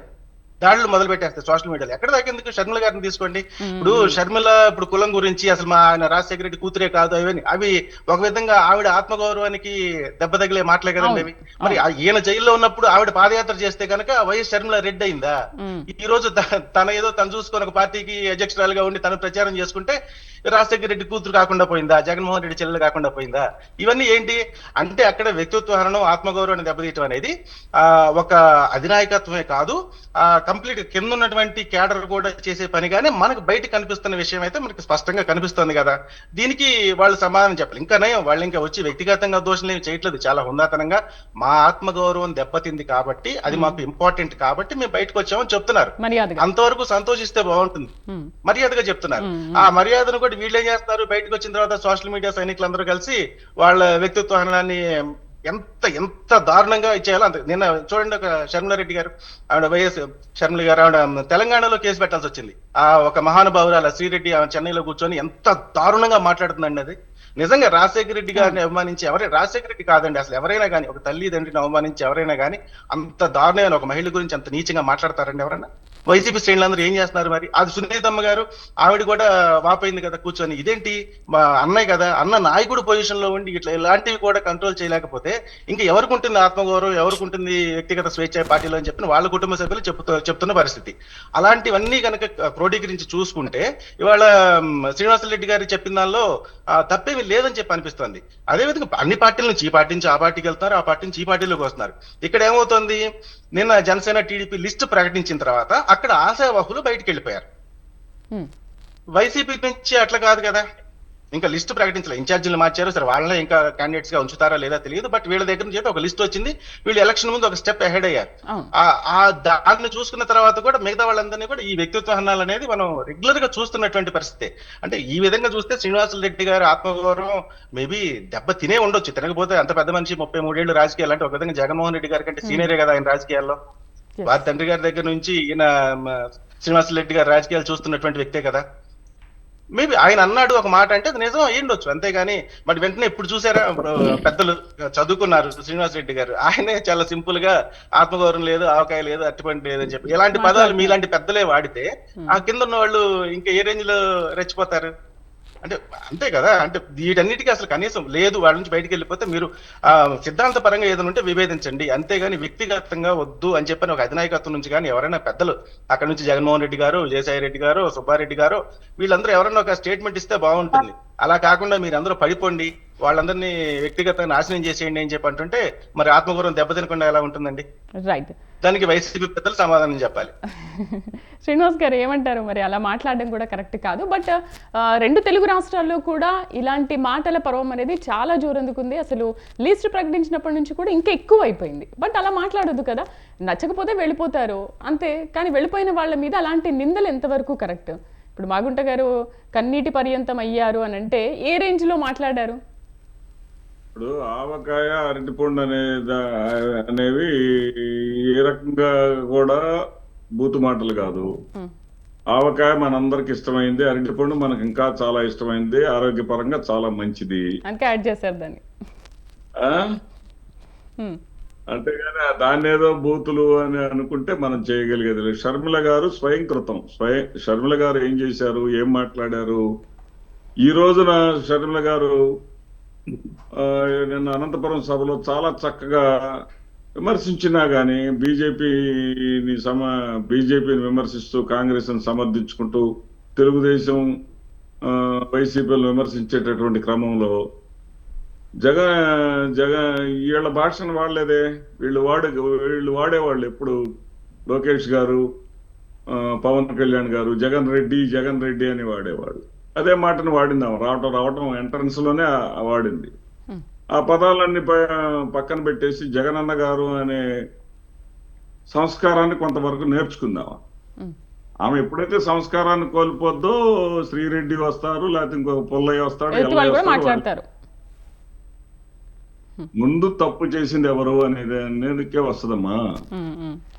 దాడులు మొదలు పెట్టేస్తాయి సోషల్ మీడియాలో. ఎక్కడ దాకా ఎందుకు, షర్మిల గారిని తీసుకోండి. ఇప్పుడు షర్మిల ఇప్పుడు కులం గురించి అసలు మా ఆయన రాజశేఖర రెడ్డి కూతురే కాదు అవి ఒక విధంగా ఆవిడ ఆత్మగౌరవానికి దెబ్బ తగిలే మాటలే కదండి అవి. మరి ఈయన జైల్లో ఉన్నప్పుడు ఆవిడ పాదయాత్ర చేస్తే కనుక వైఎస్ షర్మిల రెడ్డి అయిందా? ఈ రోజు తను చూసుకొని ఒక పార్టీకి అధ్యక్షురాలుగా ఉండి తను ప్రచారం చేసుకుంటే రాజశేఖర రెడ్డి కూతురు కాకుండా పోయిందా, జగన్మోహన్ రెడ్డి చెల్లెలు కాకుండా పోయిందా? ఇవన్నీ ఏంటి అంటే అక్కడ వ్యక్తిత్వ హరణం, ఆత్మగౌరవాన్ని దెబ్బతీయటం అనేది ఒక అధినాయకత్వమే కాదు, కంప్లీట్ కింద ఉన్నటువంటి క్యాడర్ కూడా చేసే పనిగానే మనకు బయట కనిపిస్తున్న విషయం అయితే మనకి స్పష్టంగా కనిపిస్తుంది కదా. దీనికి వాళ్ళు సమాధానం చెప్పాలి. ఇంకా నయం, వాళ్ళు ఇంకా వచ్చి వ్యక్తిగతంగా దోషాలు ఏమి చేయట్లేదు, చాలా హుందాతనంగా మా ఆత్మగౌరవం దెబ్బతింది కాబట్టి అది మాకు ఇంపార్టెంట్ కాబట్టి మేము బయటకు వచ్చామని చెప్తున్నారు. అంతవరకు సంతోషిస్తే బాగుంటుంది, మర్యాదగా చెప్తున్నారు. ఆ మర్యాదను కూడా వీళ్ళు ఏం చేస్తారు, బయటకు వచ్చిన తర్వాత సోషల్ మీడియా సైనికులందరూ కలిసి వాళ్ళ వ్యక్తిత్వ హననాన్ని ఎంత దారుణంగా ఇచ్చేయాలో అంత. నిన్న చూడండి, ఒక షర్మిలారెడ్డి గారు, ఆవిడ వైఎస్ షర్మిల గారు ఆవిడ తెలంగాణలో కేసు పెట్టాల్సి వచ్చింది. ఆ ఒక మహానుభావురాల శ్రీరెడ్డి ఆమె చెన్నైలో కూర్చొని ఎంత దారుణంగా మాట్లాడుతుందండి. అది నిజంగా రాజశేఖర రెడ్డి గారిని అవమానించి రాజశేఖర రెడ్డి కాదండి అసలు ఎవరైనా కానీ, ఒక తల్లి తండ్రిని అవమానించి ఎవరైనా కానీ అంత దారుణమైన ఒక మహిళ గురించి అంత నీచంగా మాట్లాడతారండి ఎవరైనా? వైసీపీ శ్రేణులందరూ ఏం చేస్తున్నారు మరి? అది సునీతమ్మ గారు ఆవిడ కూడా వాపోయింది కదా కూర్చొని, ఇదేంటి మా అన్నయ్య కదా, అన్న నాయకుడు పొజిషన్ లో ఉండి ఇలాంటివి కూడా కంట్రోల్ చేయలేకపోతే ఇంకా ఎవరికి ఉంటుంది ఆత్మగౌరవం, ఎవరికి ఉంటుంది వ్యక్తిగత స్వేచ్ఛ పార్టీలో అని చెప్పిన వాళ్ళ కుటుంబ సభ్యులు చెప్తున్న పరిస్థితి. అలాంటివన్నీ కనుక క్రోడీకరించి చూసుకుంటే ఇవాళ శ్రీనివాసరెడ్డి గారు చెప్పిన దానిలో తప్పేమి లేదని చెప్పి అనిపిస్తుంది. అదేవిధంగా అన్ని పార్టీల నుంచి ఈ పార్టీ నుంచి ఆ పార్టీకి వెళ్తున్నారు, ఆ పార్టీ నుంచి ఈ పార్టీలోకి వస్తున్నారు. ఇక్కడ ఏమవుతుంది, నిన్న జనసేన టీడీపీ లిస్టు ప్రకటించిన తర్వాత అక్కడ ఆశావాహులు బయటికి వెళ్ళిపోయారు. వైసీపీ నుంచి అట్లా కాదు కదా, ఇంకా లిస్టు ప్రకటించలేదు, ఇన్ఛార్జీలు మార్చారు. సరే వాళ్ళనే ఇంకా క్యాండిడేట్స్ గా ఉంచుతారా లేదా తెలియదు, బట్ వీళ్ళ దగ్గర నుంచి ఒక లిస్ట్ వచ్చింది, వీళ్ళు ఎలక్షన్ ముందు ఒక స్టెప్ అహెడ్ అయ్యారు. దాన్ని చూసుకున్న తర్వాత కూడా మిగతా వాళ్ళందరినీ కూడా ఈ వ్యక్తిత్వ హనాలు అనేది మనం రెగ్యులర్ గా చూస్తున్నటువంటి పరిస్థితి. అంటే ఈ విధంగా చూస్తే శ్రీనివాసరెడ్డి గారి ఆత్మగౌరవం మేబీ దెబ్బ తినే ఉండొచ్చు, తినకపోతే అంత పెద్ద మనిషి 33 ఏళ్ళు రాజకీయాలు అంటే ఒక విధంగా జగన్మోహన్ రెడ్డి గారి కంటే సీనియరే కదా ఆయన రాజకీయాల్లో. వారి తండ్రి గారి దగ్గర నుంచి ఈయన శ్రీనివాసరెడ్డి గారి రాజకీయాలు చూస్తున్నటువంటి వ్యక్తే కదా. మేబీ ఆయన అన్నాడు ఒక మాట అంటే అది నిజం అయ్యిండొచ్చు, అంతేగాని మరి వెంటనే ఇప్పుడు చూసారా పెద్దలు చదువుకున్నారు శ్రీనివాసరెడ్డి గారు, ఆయనే చాలా సింపుల్ గా ఆత్మగౌరవం లేదు, ఆవకాయ లేదు, అట్టిపండి లేదని చెప్పి ఇలాంటి పదాలు మీలాంటి పెద్దలే వాడితే ఆ కింద ఉన్న వాళ్ళు ఇంకా ఏ రేంజ్ లో రెచ్చిపోతారు అంటే అంతే కదా. అంటే వీటన్నిటికీ అసలు కనీసం లేదు, వాళ్ళ నుంచి బయటకు వెళ్ళిపోతే మీరు సిద్ధాంత పరంగా ఏదైనా ఉంటే విభేదించండి, అంతేగాని వ్యక్తిగతంగా వద్దు అని చెప్పని ఒక అధినాయకత్వం నుంచి కానీ ఎవరైనా పెద్దలు అక్కడ నుంచి జగన్మోహన్ రెడ్డి గారు, విజయసాయి రెడ్డి గారు, సుబ్బారెడ్డి గారు వీళ్ళందరూ ఎవరైనా ఒక స్టేట్మెంట్ ఇస్తే బాగుంటుంది. అలా కాకుండా మీరు అందరూ పడిపోండి, వాళ్ళందరినీ వ్యక్తిగతంగా నాశనం చేసేయండి అని చెప్పి అంటుంటే మరి ఆత్మగౌరవం దెబ్బతినకుండా ఎలా ఉంటుందండి? రైట్, దానికి వైసీపీ పెద్దలు సమాధానం చెప్పాలి. శ్రీనివాస్ గారు ఏమంటారు మరి? అలా మాట్లాడడం కూడా కరెక్ట్ కాదు, బట్ రెండు తెలుగు రాష్ట్రాల్లో కూడా ఇలాంటి మాటల పర్వం అనేది చాలా జోరందుకుంది. అసలు లిస్ట్ ప్రకటించినప్పటి నుంచి కూడా ఇంకా ఎక్కువ అయిపోయింది. బట్ అలా మాట్లాడొద్దు కదా, నచ్చకపోతే వెళ్ళిపోతారు అంతే, కానీ వెళ్ళిపోయిన వాళ్ళ మీద అలాంటి నిందలు ఎంతవరకు కరెక్ట్? ఇప్పుడు మాగుంట గారు కన్నీటి పర్యంతం అయ్యారు అని అంటే ఏ రేంజ్ లో మాట్లాడారు? ఇప్పుడు ఆవకాయ అరటిపండు అనేవి ఏ రకంగా కూడా బూతు మాటలు కాదు. ఆవకాయ మనందరికి ఇష్టమైంది, అరటిపండు మనకు ఇంకా చాలా ఇష్టమైంది, ఆరోగ్యపరంగా చాలా మంచిది. అందుకే యాడ్ చేశారు దాన్ని. అంతేగాని దాన్ని ఏదో బూతులు అని అనుకుంటే మనం చేయగలిగేది లేదు. షర్మిల గారు స్వయంకృతం. షర్మిల గారు ఏం చేశారు, ఏం మాట్లాడారు? ఈ రోజున షర్మిల గారు నిన్న అనంతపురం సభలో చాలా చక్కగా విమర్శించినా గానీ బీజేపీని విమర్శిస్తూ కాంగ్రెస్ ని సమర్థించుకుంటూ తెలుగుదేశం వైసీపీని విమర్శించేటటువంటి క్రమంలో వీళ్ళ భాషను వాడలేదే. వీళ్ళు వాడేవాళ్ళు ఎప్పుడు లోకేష్ గారు, పవన్ కళ్యాణ్ గారు జగన్ రెడ్డి అని వాడేవాడు. అదే మాటను వాడిందాం, రావటం ఎంట్రన్స్ లోనే వాడింది. ఆ పదాలన్నీ పక్కన పెట్టేసి జగనన్న గారు అనే సంస్కారాన్ని కొంతవరకు నేర్చుకుందాం. ఆమె ఎప్పుడైతే సంస్కారాన్ని కోల్పోద్దో శ్రీరెడ్డి వస్తారు, లేకపోతే ఇంకో పుల్లయ్య వస్తాడు, ముందు తప్పు చేసింది ఎవరు అనేదికే వస్తుందమ్మా.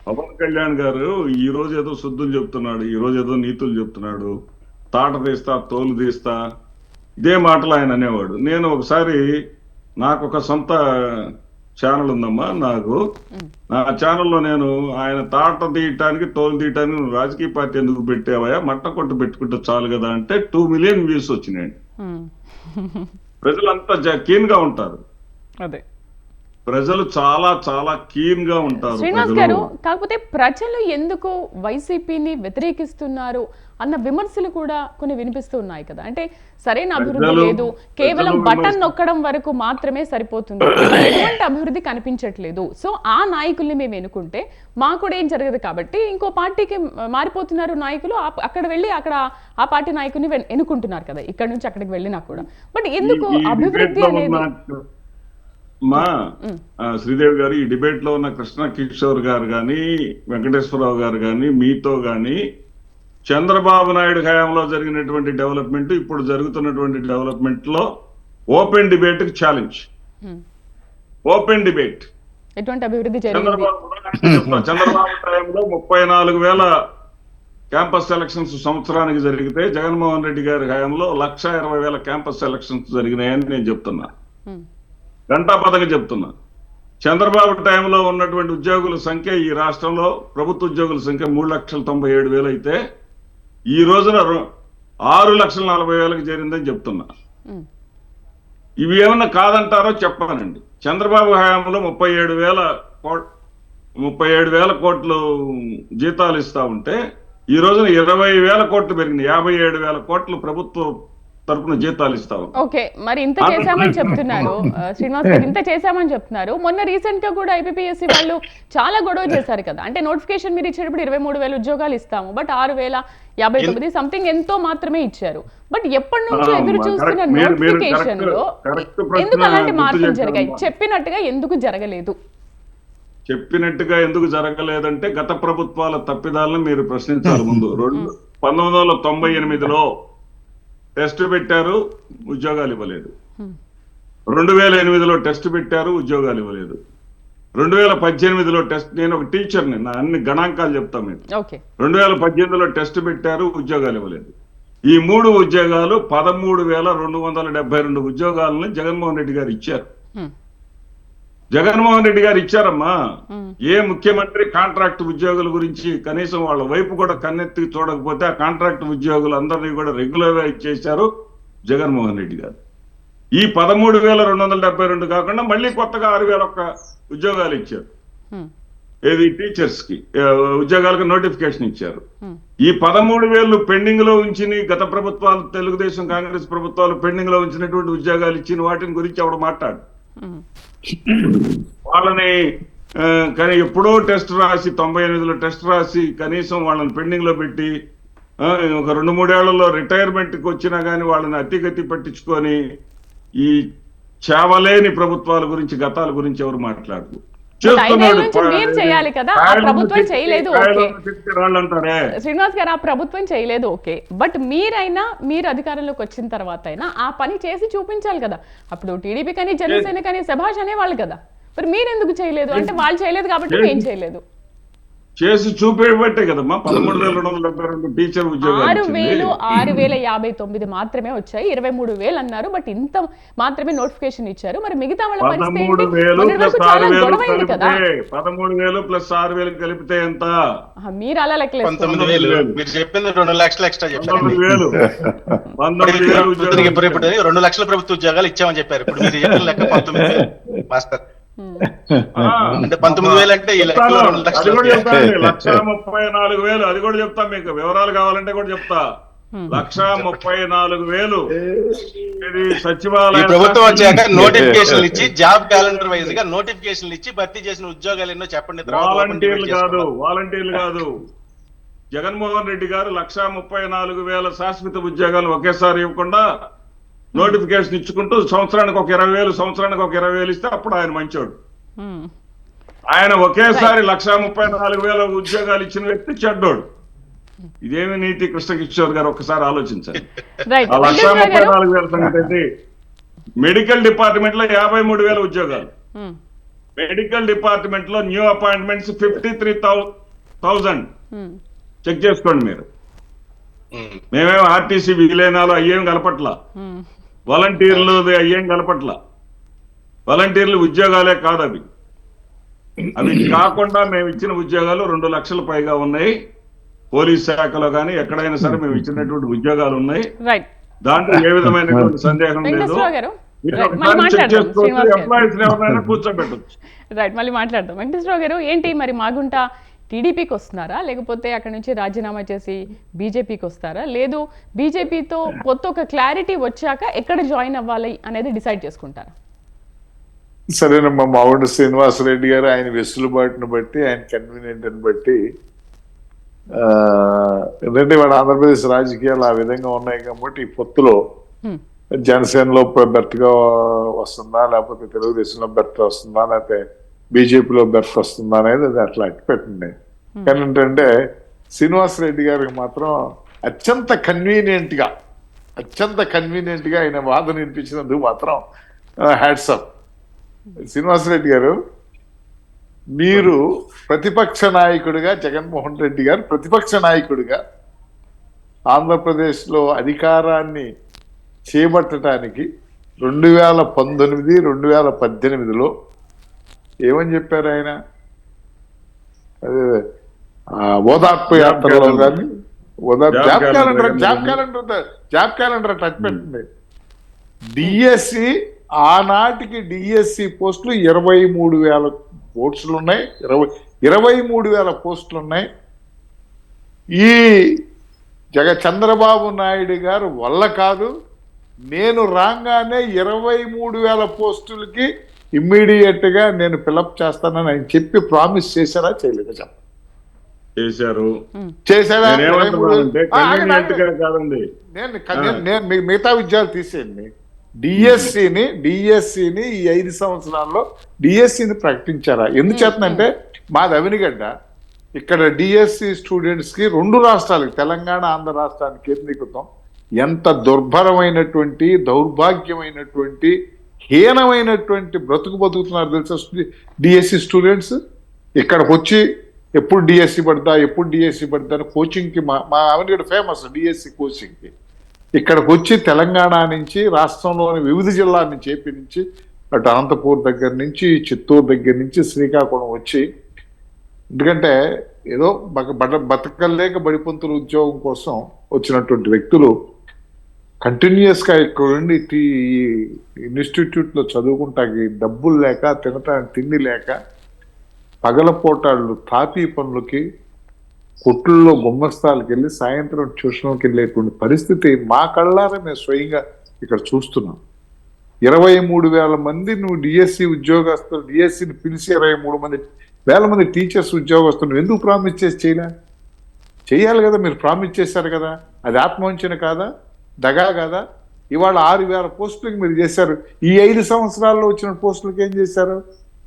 పవన్ కళ్యాణ్ గారు ఈ రోజు ఏదో శుద్ధులు చెప్తున్నాడు, ఈ రోజు ఏదో నీతులు చెప్తున్నాడు, తాట తీస్తా తోలు తీస్తా, ఇదే మాటలు ఆయన అనేవాడు. నేను ఒకసారి నాకు ఒక సొంత ఛానల్ ఉందమ్మా, నా ఛానల్లో నేను ఆయన తాట తీయటానికి తోలు తీయటానికి నువ్వు రాజకీయ పార్టీ ఎందుకు పెట్టావా, మట్ట కొట్టు పెట్టుకుంటే చాలు కదా అంటే 2 మిలియన్ వ్యూస్ వచ్చినాయండి. ప్రజలంతా కీన్ గా ఉంటారు, ప్రజలు చాలా చాలా కీన్ గా ఉంటారు. శ్రీనివాస్ గారు, కాకపోతే ప్రజలు ఎందుకు వైసీపీని వ్యతిరేకిస్తున్నారు అన్న విమర్శలు కూడా కొన్ని వినిపిస్తూ ఉన్నాయి కదా. అంటే సరైన అభివృద్ధి లేదు, కేవలం బటన్ నొక్కడం వరకు మాత్రమే సరిపోతుంది, ఎటువంటి అభివృద్ధి కనిపించట్లేదు. సో ఆ నాయకుల్ని మేము ఎన్నుకుంటే మాకు కూడా ఏం జరగదు కాబట్టి ఇంకో పార్టీకి మారిపోతున్నారు నాయకులు, అక్కడ వెళ్ళి అక్కడ ఆ పార్టీ నాయకుని ఎన్నుకుంటున్నారు కదా, ఇక్కడ నుంచి అక్కడికి వెళ్ళినా కూడా. బట్ ఎందుకు అభివృద్ధి అనేది? శ్రీదేవి గారు, ఈ డిబేట్ లో ఉన్న కృష్ణ కిషోర్ గారు గాని, వెంకటేశ్వరరావు గారు గాని, మీతో గాని చంద్రబాబు నాయుడు హయాంలో జరిగినటువంటి డెవలప్మెంట్, ఇప్పుడు జరుగుతున్నటువంటి డెవలప్మెంట్ లో ఓపెన్ డిబేట్ కి ఛాలెంజ్. Open debate. ఎటువంటి అభివృద్ధి చంద్రబాబు టైంలో 34,000 క్యాంపస్ ఎలక్షన్స్ సంవత్సరానికి జరిగితే జగన్మోహన్ రెడ్డి గారి హయాంలో 1,20,000 క్యాంపస్ ఎలక్షన్స్ జరిగినాయని నేను చెప్తున్నా, గంటాపదంగా చెప్తున్నా. చంద్రబాబు టైంలో ఉన్నటువంటి ఉద్యోగుల సంఖ్య ఈ రాష్ట్రంలో ప్రభుత్వ ఉద్యోగుల సంఖ్య 3,97,000 అయితే ఈ రోజున 6,40,000కి చేరిందని చెప్తున్నా. ఇవి ఏమన్నా కాదంటారో చెప్పానండి. చంద్రబాబు హయాంలో 37,000 కోట్లు జీతాలు ఇస్తా ఉంటే ఈ రోజున 20,000 కోట్లు పెరిగింది, 57,000 కోట్లు ప్రభుత్వం తరపున జీతాలు ఇస్తావు. ఓకే, మరి ఇంత చేశామని చెప్తున్నారు శ్రీనివాస్ గారు, ఇంత చేశామని చెప్తున్నారు. మొన్న రీసెంట్ గా కూడా ఐపీపీఎస్సీ వాళ్ళు చాలా గొడవ చేశారు కదా. అంటే నోటిఫికేషన్ మీరు ఇచ్చేటప్పుడు 23,000 ఉద్యోగాలు ఇస్తాము, బట్ 6,059 సంథింగ్ ఎంతో మాత్రమే ఇచ్చారు. బట్ ఎప్పటి నుంచో ఎదురు చూస్తున్న నోటిఫికేషన్ లో ఎందుకు అలాంటి మార్పులు జరిగాయి? చెప్పినట్టుగా ఎందుకు జరగలేదు? చెప్పినట్టుగా ఎందుకు జరగలేదంటే గత ప్రభుత్వాల తప్పిదాలను మీరు ప్రశ్నించాలి ముందు. 1998లో టెస్ట్ పెట్టారు, ఉద్యోగాలు ఇవ్వలేదు. 2008లో టెస్ట్ పెట్టారు, ఉద్యోగాలు ఇవ్వలేదు. 2018లో టెస్ట్, నేను ఒక టీచర్ని, నా అన్ని గణాంకాలు చెప్తాను మీకు. 2018లో టెస్ట్ పెట్టారు, ఉద్యోగాలు ఇవ్వలేదు. ఈ 3 ఉద్యోగాలు 13,272 ఉద్యోగాలను జగన్మోహన్ రెడ్డి గారు ఇచ్చారు. జగన్మోహన్ రెడ్డి గారు ఇచ్చారమ్మా. ఏ ముఖ్యమంత్రి కాంట్రాక్ట్ ఉద్యోగుల గురించి కనీసం వాళ్ళ వైపు కూడా కన్నెత్తి చూడకపోతే ఆ కాంట్రాక్ట్ ఉద్యోగులందరినీ కూడా రెగ్యులరైజ్ చేశారు జగన్మోహన్ రెడ్డి గారు. ఈ 13,272 కాకుండా మళ్ళీ కొత్తగా 6,001 ఉద్యోగాలు ఇచ్చారు. ఏది టీచర్స్ కి ఉద్యోగాలకు నోటిఫికేషన్ ఇచ్చారు. ఈ 13,000 పెండింగ్ లో ఉంచి గత ప్రభుత్వాలు, తెలుగుదేశం కాంగ్రెస్ ప్రభుత్వాలు పెండింగ్ లో ఉంచినటువంటి ఉద్యోగాలు ఇచ్చిన వాటిని గురించి ఆవిడ మాట్లాడు. వాళ్ళని కానీ ఎప్పుడో టెస్ట్ రాసి 98లో టెస్ట్ రాసి కనీసం వాళ్ళని పెండింగ్ లో పెట్టి ఒక 2-3 ఏళ్లలో రిటైర్మెంట్ కి వచ్చినా గానీ వాళ్ళని అతిగతి పట్టించుకొని ఈ చేవలేని ప్రభుత్వాల గురించి, గతాల గురించి ఎవరు మాట్లాడరు. చేస్తున్నాడు. నుంచి మీరు చేయాలి కదా, ఆ ప్రభుత్వం చేయలేదు. ఓకే శ్రీనివాస్ గారు, ఆ ప్రభుత్వం చేయలేదు ఓకే, బట్ మీరు అధికారంలోకి వచ్చిన తర్వాత అయినా ఆ పని చేసి చూపించాలి కదా. అప్పుడు టీడీపీ కానీ జనసేన కానీ శభాష్ అనేవాళ్ళు కదా, మరి మీరు ఎందుకు చేయలేదు? అంటే వాళ్ళు చేయలేదు కాబట్టి మేము చేయలేదు. చేసి చూపేబట్టే కదమ్మా 13,272 టీచర్ ఉద్యోగాలు 6,059 మాత్రమే వచ్చాయి. 23,000 అన్నారు, బట్ ఇంత మాత్రమే నోటిఫికేషన్ ఇచ్చారు. మరి మిగతా వాళ్ళ పరిస్థితి ఏంటి? 13,000 కదా, 13,000 ప్లస్ 6,000 కలిపితే ఎంత? మీరు అలా లెక్కలేదు. 19,000 మీరు చెప్పింది 2 లక్షలు ఎక్స్ట్రా చెప్పారు. 19,000 ఇప్పుడు 2 లక్షల ప్రభుత్వ ఉద్యోగాలు ఇచ్చామని చెప్పారు. ఇప్పుడు మీరు చెప్పిన లెక్క 19,000 మాస్టర్. అంటే 19,000 అంటే ఈ లెక్కలో 2 లక్షలు. 1,34,000 అది కూడా చెప్తా, మీకు వివరాలు కావాలంటే కూడా చెప్తా. 1,34,000 ఇది సచివాలయ ప్రభుత్వం వచ్చాక నోటిఫికేషన్ ఇచ్చి జాబ్ క్యాలెండర్ వైజ్ గా నోటిఫికేషన్ ఇచ్చి భర్తీ చేసిన ఉద్యోగాలు ఎన్నో చెప్పండి. వాలంటీర్లు కాదు. జగన్మోహన్ రెడ్డి గారు 1,34,000 శాశ్వత ఉద్యోగాలు ఒకేసారి ఇవ్వకుండా నోటిఫికేషన్ ఇచ్చుకుంటూ సంవత్సరానికి ఒక 20,000 ఇస్తే అప్పుడు ఆయన మంచోడు. ఆయన ఒకేసారి 1,34,000 ఉద్యోగాలు ఇచ్చిన వ్యక్తి చెడ్డోడు. ఇదేమి నీతి? కృష్ణ కిషోర్ గారు ఒక్కసారి ఆలోచించారు. ఆ 1,34,000 సంగతి. మెడికల్ డిపార్ట్మెంట్ లో 53,000 ఉద్యోగాలు. మెడికల్ డిపార్ట్మెంట్ లో న్యూ అపాయింట్మెంట్స్ 53,000. చెక్ చేసుకోండి మీరు. మేమేం ఆర్టీసీ విలీనాలు అయ్యేం కలపట్ల, వాలంటీర్లు అయ్యేం కలపట్ల. వాలంటీర్లు ఉద్యోగాలే కాదు అవి. అవి కాకుండా మేము ఇచ్చిన ఉద్యోగాలు 2 లక్షల పైగా ఉన్నాయి. పోలీస్ శాఖలో కానీ ఎక్కడైనా సరే మేము ఇచ్చినటువంటి ఉద్యోగాలు ఉన్నాయి. దాంట్లో ఏ విధమైనటువంటి సందేహం లేదు. ఎంప్లాయీస్ ఎవరైనా కూర్చోబెట్టచ్చు. రైట్, మళ్ళీ మాట్లాడదాం. వెంకటేశ్వరరావు గారు, ఏంటి మరి మాగుంట టీడీపీకి వస్తున్నారా, లేకపోతే అక్కడ నుంచి రాజీనామా చేసి బీజేపీకి వస్తారా? లేదు బీజేపీతో కొత్త ఒక క్లారిటీ వచ్చాక ఎక్కడ జాయిన్ అవ్వాలి అనేది డిసైడ్ చేసుకుంటారా? సరేనమ్మా, మాగుంట శ్రీనివాసరెడ్డి గారు ఆయన వెసులుబాటును బట్టి, ఆయన కన్వీనియంట్ అని బట్టి, ఎందుకంటే వాడు ఆంధ్రప్రదేశ్ రాజకీయాలు ఆ విధంగా ఉన్నాయి కాబట్టి ఈ పొత్తులో జనసేనలో బెర్త్గా వస్తుందా, లేకపోతే తెలుగుదేశంలో బెర్త్ వస్తుందా, లేకపోతే బీజేపీలో బెర్త్ వస్తుందా అనేది అది అట్లా అట్టి పెట్టండి. కానీ ఏంటంటే శ్రీనివాసరెడ్డి గారికి మాత్రం అత్యంత కన్వీనియంట్ గా ఆయన వాదన వినిపించినందుకు మాత్రం హ్యాట్స్ ఆఫ్. శ్రీనివాసరెడ్డి గారు, మీరు ప్రతిపక్ష నాయకుడిగా, జగన్మోహన్ రెడ్డి గారు ప్రతిపక్ష నాయకుడిగా ఆంధ్రప్రదేశ్ లో అధికారాన్ని చేపట్టడానికి 2019, 2018లో ఏమని చెప్పారు ఆయన? అదే ఓదార్పు యాత్రలో కానీ జాబ్ క్యాలెండర్ టచ్ పెట్టండి. డిఎస్సి ఆనాటికి డిఎస్సి పోస్టులు 23,000 పోస్టులు ఉన్నాయి. 23,000 పోస్టులు ఉన్నాయి. ఈ చంద్రబాబు నాయుడు గారు వల్ల కాదు, నేను రాగానే 23,000 పోస్టులకి ఇమ్మీడియట్ గా నేను ఫిలప్ చేస్తానని ఆయన చెప్పి ప్రామిస్ చేశారా, చేయలేదా? చేశారా? నేను మిగతా విద్యాలు తీసేయండి. డిఎస్సిని ఈ 5 సంవత్సరాల్లో డిఎస్సిని ప్రకటించారా? ఎందుచేతనంటే మాది అవినిగడ్డ. ఇక్కడ డిఎస్సి స్టూడెంట్స్ కి 2 రాష్ట్రాలకి, తెలంగాణ ఆంధ్ర రాష్ట్రానికి కేంద్రీకృతం. ఎంత దుర్భరమైనటువంటి, దౌర్భాగ్యమైనటువంటి, హీనమైనటువంటి బతుకుతున్నారు తెలుసా డిఎస్సి స్టూడెంట్స్. ఇక్కడికి వచ్చి ఎప్పుడు డిఎస్సి పడతా అని కోచింగ్కి, మా అవన్నీ ఫేమస్ డిఎస్సి కోచింగ్కి. ఇక్కడికి వచ్చి తెలంగాణ నుంచి, రాష్ట్రంలోని వివిధ జిల్లాల నుంచి, ఏపీ నుంచి, అటు అనంతపూర్ దగ్గర నుంచి, చిత్తూరు దగ్గర నుంచి, శ్రీకాకుళం వచ్చి, ఎందుకంటే ఏదో బతకలేక బడిపంతుల ఉద్యోగం కోసం వచ్చినటువంటి వ్యక్తులు కంటిన్యూస్ గా ఇక్కడ ఉండి ఇన్స్టిట్యూట్ లో చదువుకుంటాకి డబ్బులు లేక, తినటానికి తిండి లేక, పగలపోటాళ్ళు తాపీ పనులకి, కొట్టుల్లో గుమ్మస్తాలకు వెళ్ళి సాయంత్రం ట్యూషన్కి వెళ్ళేటువంటి పరిస్థితి మా కళ్ళారా మేము స్వయంగా ఇక్కడ చూస్తున్నాం. 23,000 మంది నువ్వు డిఎస్సి ఉద్యోగస్తులు, డిఎస్సిని పిలిచి 23,000 మంది టీచర్స్ ఉద్యోగస్తులు ఎందుకు ప్రామిస్ చేసి చేయాలి కదా? మీరు ప్రామిస్ చేశారు కదా, అది ఆత్మవంచన కాదా, దగా కాదా? ఇవాళ 6,000 పోస్టులకి మీరు చేశారు. ఈ 5 సంవత్సరాల్లో వచ్చిన పోస్టులకి ఏం చేశారు?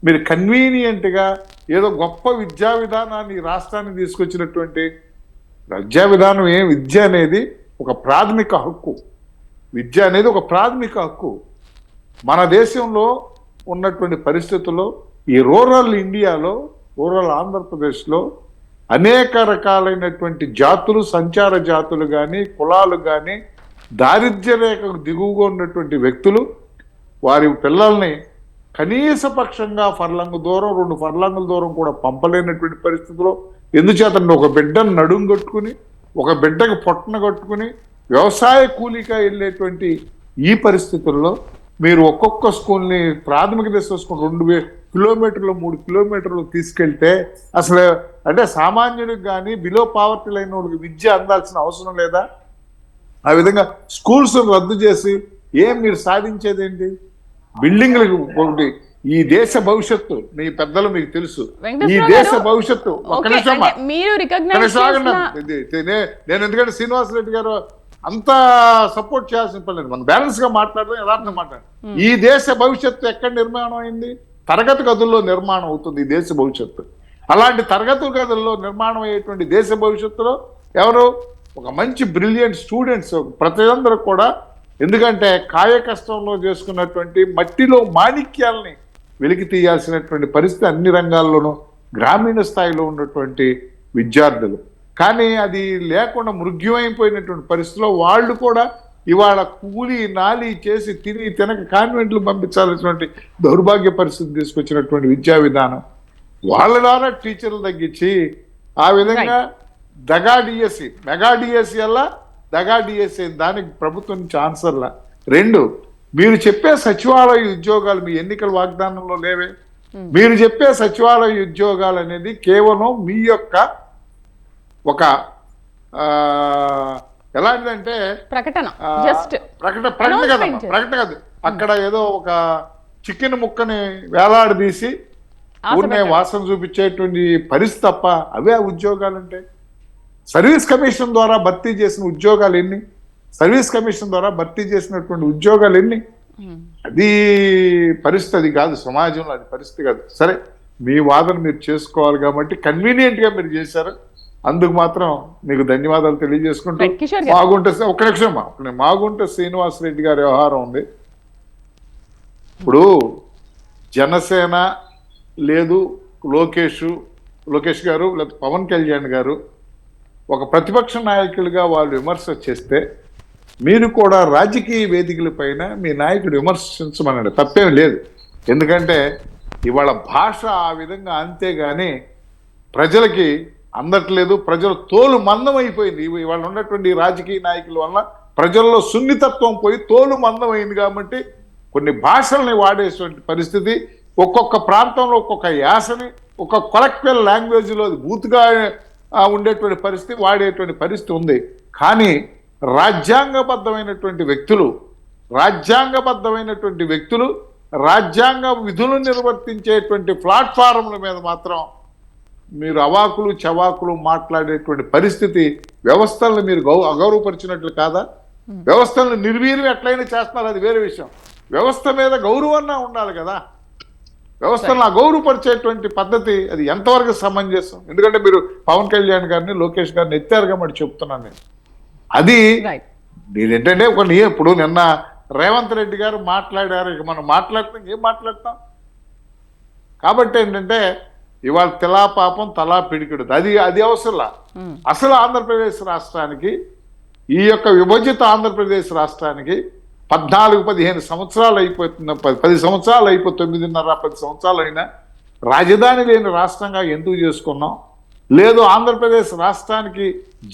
మీరు కన్వీనియంట్గా ఏదో గొప్ప విద్యా విధానాన్ని ఈ రాష్ట్రానికి తీసుకొచ్చినటువంటి విద్యా విధానం విద్య అనేది ఒక ప్రాథమిక హక్కు. విద్య అనేది ఒక ప్రాథమిక హక్కు. మన దేశంలో ఉన్నటువంటి పరిస్థితుల్లో ఈ రూరల్ ఇండియాలో, రూరల్ ఆంధ్రప్రదేశ్లో అనేక రకాలైనటువంటి జాతులు, సంచార జాతులు కానీ, కులాలు కానీ, దారిద్ర్య రేఖకు దిగువగా ఉన్నటువంటి వ్యక్తులు వారి పిల్లల్ని కనీస పక్షంగా ఫర్లాంగు దూరం, 2 ఫర్లాంగుల దూరం కూడా పంపలేనటువంటి పరిస్థితిలో, ఎందుచేతండి ఒక బిడ్డను నడుం కట్టుకుని, ఒక బిడ్డకు పొట్టన కట్టుకుని వ్యవసాయ కూలీగా వెళ్ళేటువంటి ఈ పరిస్థితుల్లో మీరు ఒక్కొక్క స్కూల్ని ప్రాథమిక దశ చూసుకుని 2 కిలోమీటర్లు 3 కిలోమీటర్లు తీసుకెళ్తే అసలు అంటే సామాన్యుడికి కానీ బిలో పావర్టీ లైన్ వాళ్ళకి విద్య అందాల్సిన అవసరం లేదా? ఆ విధంగా స్కూల్స్ రద్దు చేసి మీరు సాధించేది ఏంటి? బిల్డింగ్లకు ఒకటి. ఈ దేశ భవిష్యత్తు మీ పెద్దలు మీకు తెలుసు. ఈ దేశ భవిష్యత్తు ఒక్క నిమిషం నేను ఎందుకంటే శ్రీనివాసరెడ్డి గారు అంత సపోర్ట్ చేయాల్సిన పని లేదు. మనం బ్యాలెన్స్ గా మాట్లాడదాం, యథార్థంగా మాట్లాడదాం. ఈ దేశ భవిష్యత్తు ఎక్కడ నిర్మాణం అయింది? తరగతి గదుల్లో నిర్మాణం అవుతుంది ఈ దేశ భవిష్యత్తు. అలాంటి తరగతి గదుల్లో నిర్మాణం అయ్యేటువంటి దేశ భవిష్యత్తులో ఎవరు? ఒక మంచి బ్రిలియంట్ స్టూడెంట్స్ ప్రజలందరూ కూడా. ఎందుకంటే కాయ కష్టంలో చేసుకున్నటువంటి మట్టిలో మాణిక్యాలని వెలికి తీయాల్సినటువంటి పరిస్థితి అన్ని రంగాల్లోనూ గ్రామీణ స్థాయిలో ఉన్నటువంటి విద్యార్థులు. కానీ అది లేకుండా మృగ్యమైపోయినటువంటి పరిస్థితిలో వాళ్ళు కూడా ఇవాళ కూలి నాలి చేసి తినక కాన్వెంట్లు పంపించాల్సినటువంటి దౌర్భాగ్య పరిస్థితి తీసుకొచ్చినటువంటి విద్యా విధానం. వాళ్ళ ద్వారా టీచర్లు తగ్గించి ఆ విధంగా దగా డిఎస్సి, మెగా డిఎస్సి అలా దగా డిఎస్సి దానికి ప్రభుత్వం నుంచి ఆన్సర్లా. 2, మీరు చెప్పే సచివాలయ ఉద్యోగాలు మీ ఎన్నికల వాగ్దానంలో లేవే. మీరు చెప్పే సచివాలయ ఉద్యోగాలు అనేది కేవలం మీ యొక్క ఒక ఎలాంటిదంటే ప్రకటన కదమ్మా, ప్రకటన కాదు. అక్కడ ఏదో ఒక చికెన్ ముక్కని వేలాడదీసి ఊరినే వాసన చూపించేటువంటి పరిస్థితి తప్ప అవే ఉద్యోగాలంటే. సర్వీస్ కమిషన్ ద్వారా భర్తీ చేసిన ఉద్యోగాలు ఎన్ని? సర్వీస్ కమిషన్ ద్వారా భర్తీ చేసినటువంటి ఉద్యోగాలు ఎన్ని? అది పరిస్థితి, అది కాదు సమాజంలో, అది పరిస్థితి కాదు. సరే, మీ వాదన మీరు చేసుకోవాలి కాబట్టి కన్వీనియంట్ గా మీరు చేశారు, అందుకు మాత్రం మీకు ధన్యవాదాలు తెలియజేసుకుంటూ మాగుంట శ్రీనివాసరెడ్డి గారి వ్యవహారం ఉంది. ఇప్పుడు జనసేన లేదు లోకేష్ గారు లేదా పవన్ కళ్యాణ్ గారు ఒక ప్రతిపక్ష నాయకులుగా వాళ్ళు విమర్శ చేస్తే మీరు కూడా రాజకీయ వేదికల పైన మీ నాయకుడు విమర్శించమనండి, తప్పేం లేదు. ఎందుకంటే ఇవాళ భాష ఆ విధంగా, అంతేగాని ప్రజలకి అందట్లేదు. ప్రజలు తోలు మందం అయిపోయింది. ఇవాళ ఉన్నటువంటి రాజకీయ నాయకుల వల్ల ప్రజల్లో సున్నితత్వం పోయి తోలు మందం అయింది. కాబట్టి కొన్ని భాషల్ని వాడేటువంటి పరిస్థితి, ఒక్కొక్క ప్రాంతంలో ఒక్కొక్క యాసని, ఒక్కొక్క కొలెక్టివల్ లాంగ్వేజ్లో బూత్గా ఉండేటువంటి పరిస్థితి, వాడేటువంటి పరిస్థితి ఉంది. కానీ రాజ్యాంగబద్ధమైనటువంటి వ్యక్తులు రాజ్యాంగ విధులు నిర్వర్తించేటువంటి ప్లాట్ఫారంల మీద మాత్రం మీరు అవాకులు చవాకులు మాట్లాడేటువంటి పరిస్థితి, వ్యవస్థలను మీరు అగౌరవపరిచినట్లు కాదా? వ్యవస్థలను నిర్వీర్యం ఎట్లయినా చేస్తున్నారు, అది వేరే విషయం. వ్యవస్థ మీద గౌరవన్నా ఉండాలి కదా. వ్యవస్థలను అగౌరవపరిచేటువంటి పద్ధతి అది ఎంతవరకు సమంజసం? ఎందుకంటే మీరు పవన్ కళ్యాణ్ గారిని, లోకేష్ గారిని ఎత్తారుగా మరి చెప్తున్నాను నేను. అది నేనేంటంటే ఇప్పుడు నిన్న రేవంత్ రెడ్డి గారు మాట్లాడారు, ఇక మనం మాట్లాడుతాం, ఏం మాట్లాడతాం? కాబట్టి ఏంటంటే ఇవాళ తెలా పాపం తలా పిడికిడు, అది అవసరంలా. అసలు ఆంధ్రప్రదేశ్ రాష్ట్రానికి, ఈ యొక్క విభజిత ఆంధ్రప్రదేశ్ రాష్ట్రానికి 14-15 సంవత్సరాలు అయిపోతున్న, 10 సంవత్సరాలు 9.5-10 సంవత్సరాలు అయినా రాజధాని లేని రాష్ట్రంగా ఎందుకు చేసుకున్నాం? లేదు ఆంధ్రప్రదేశ్ రాష్ట్రానికి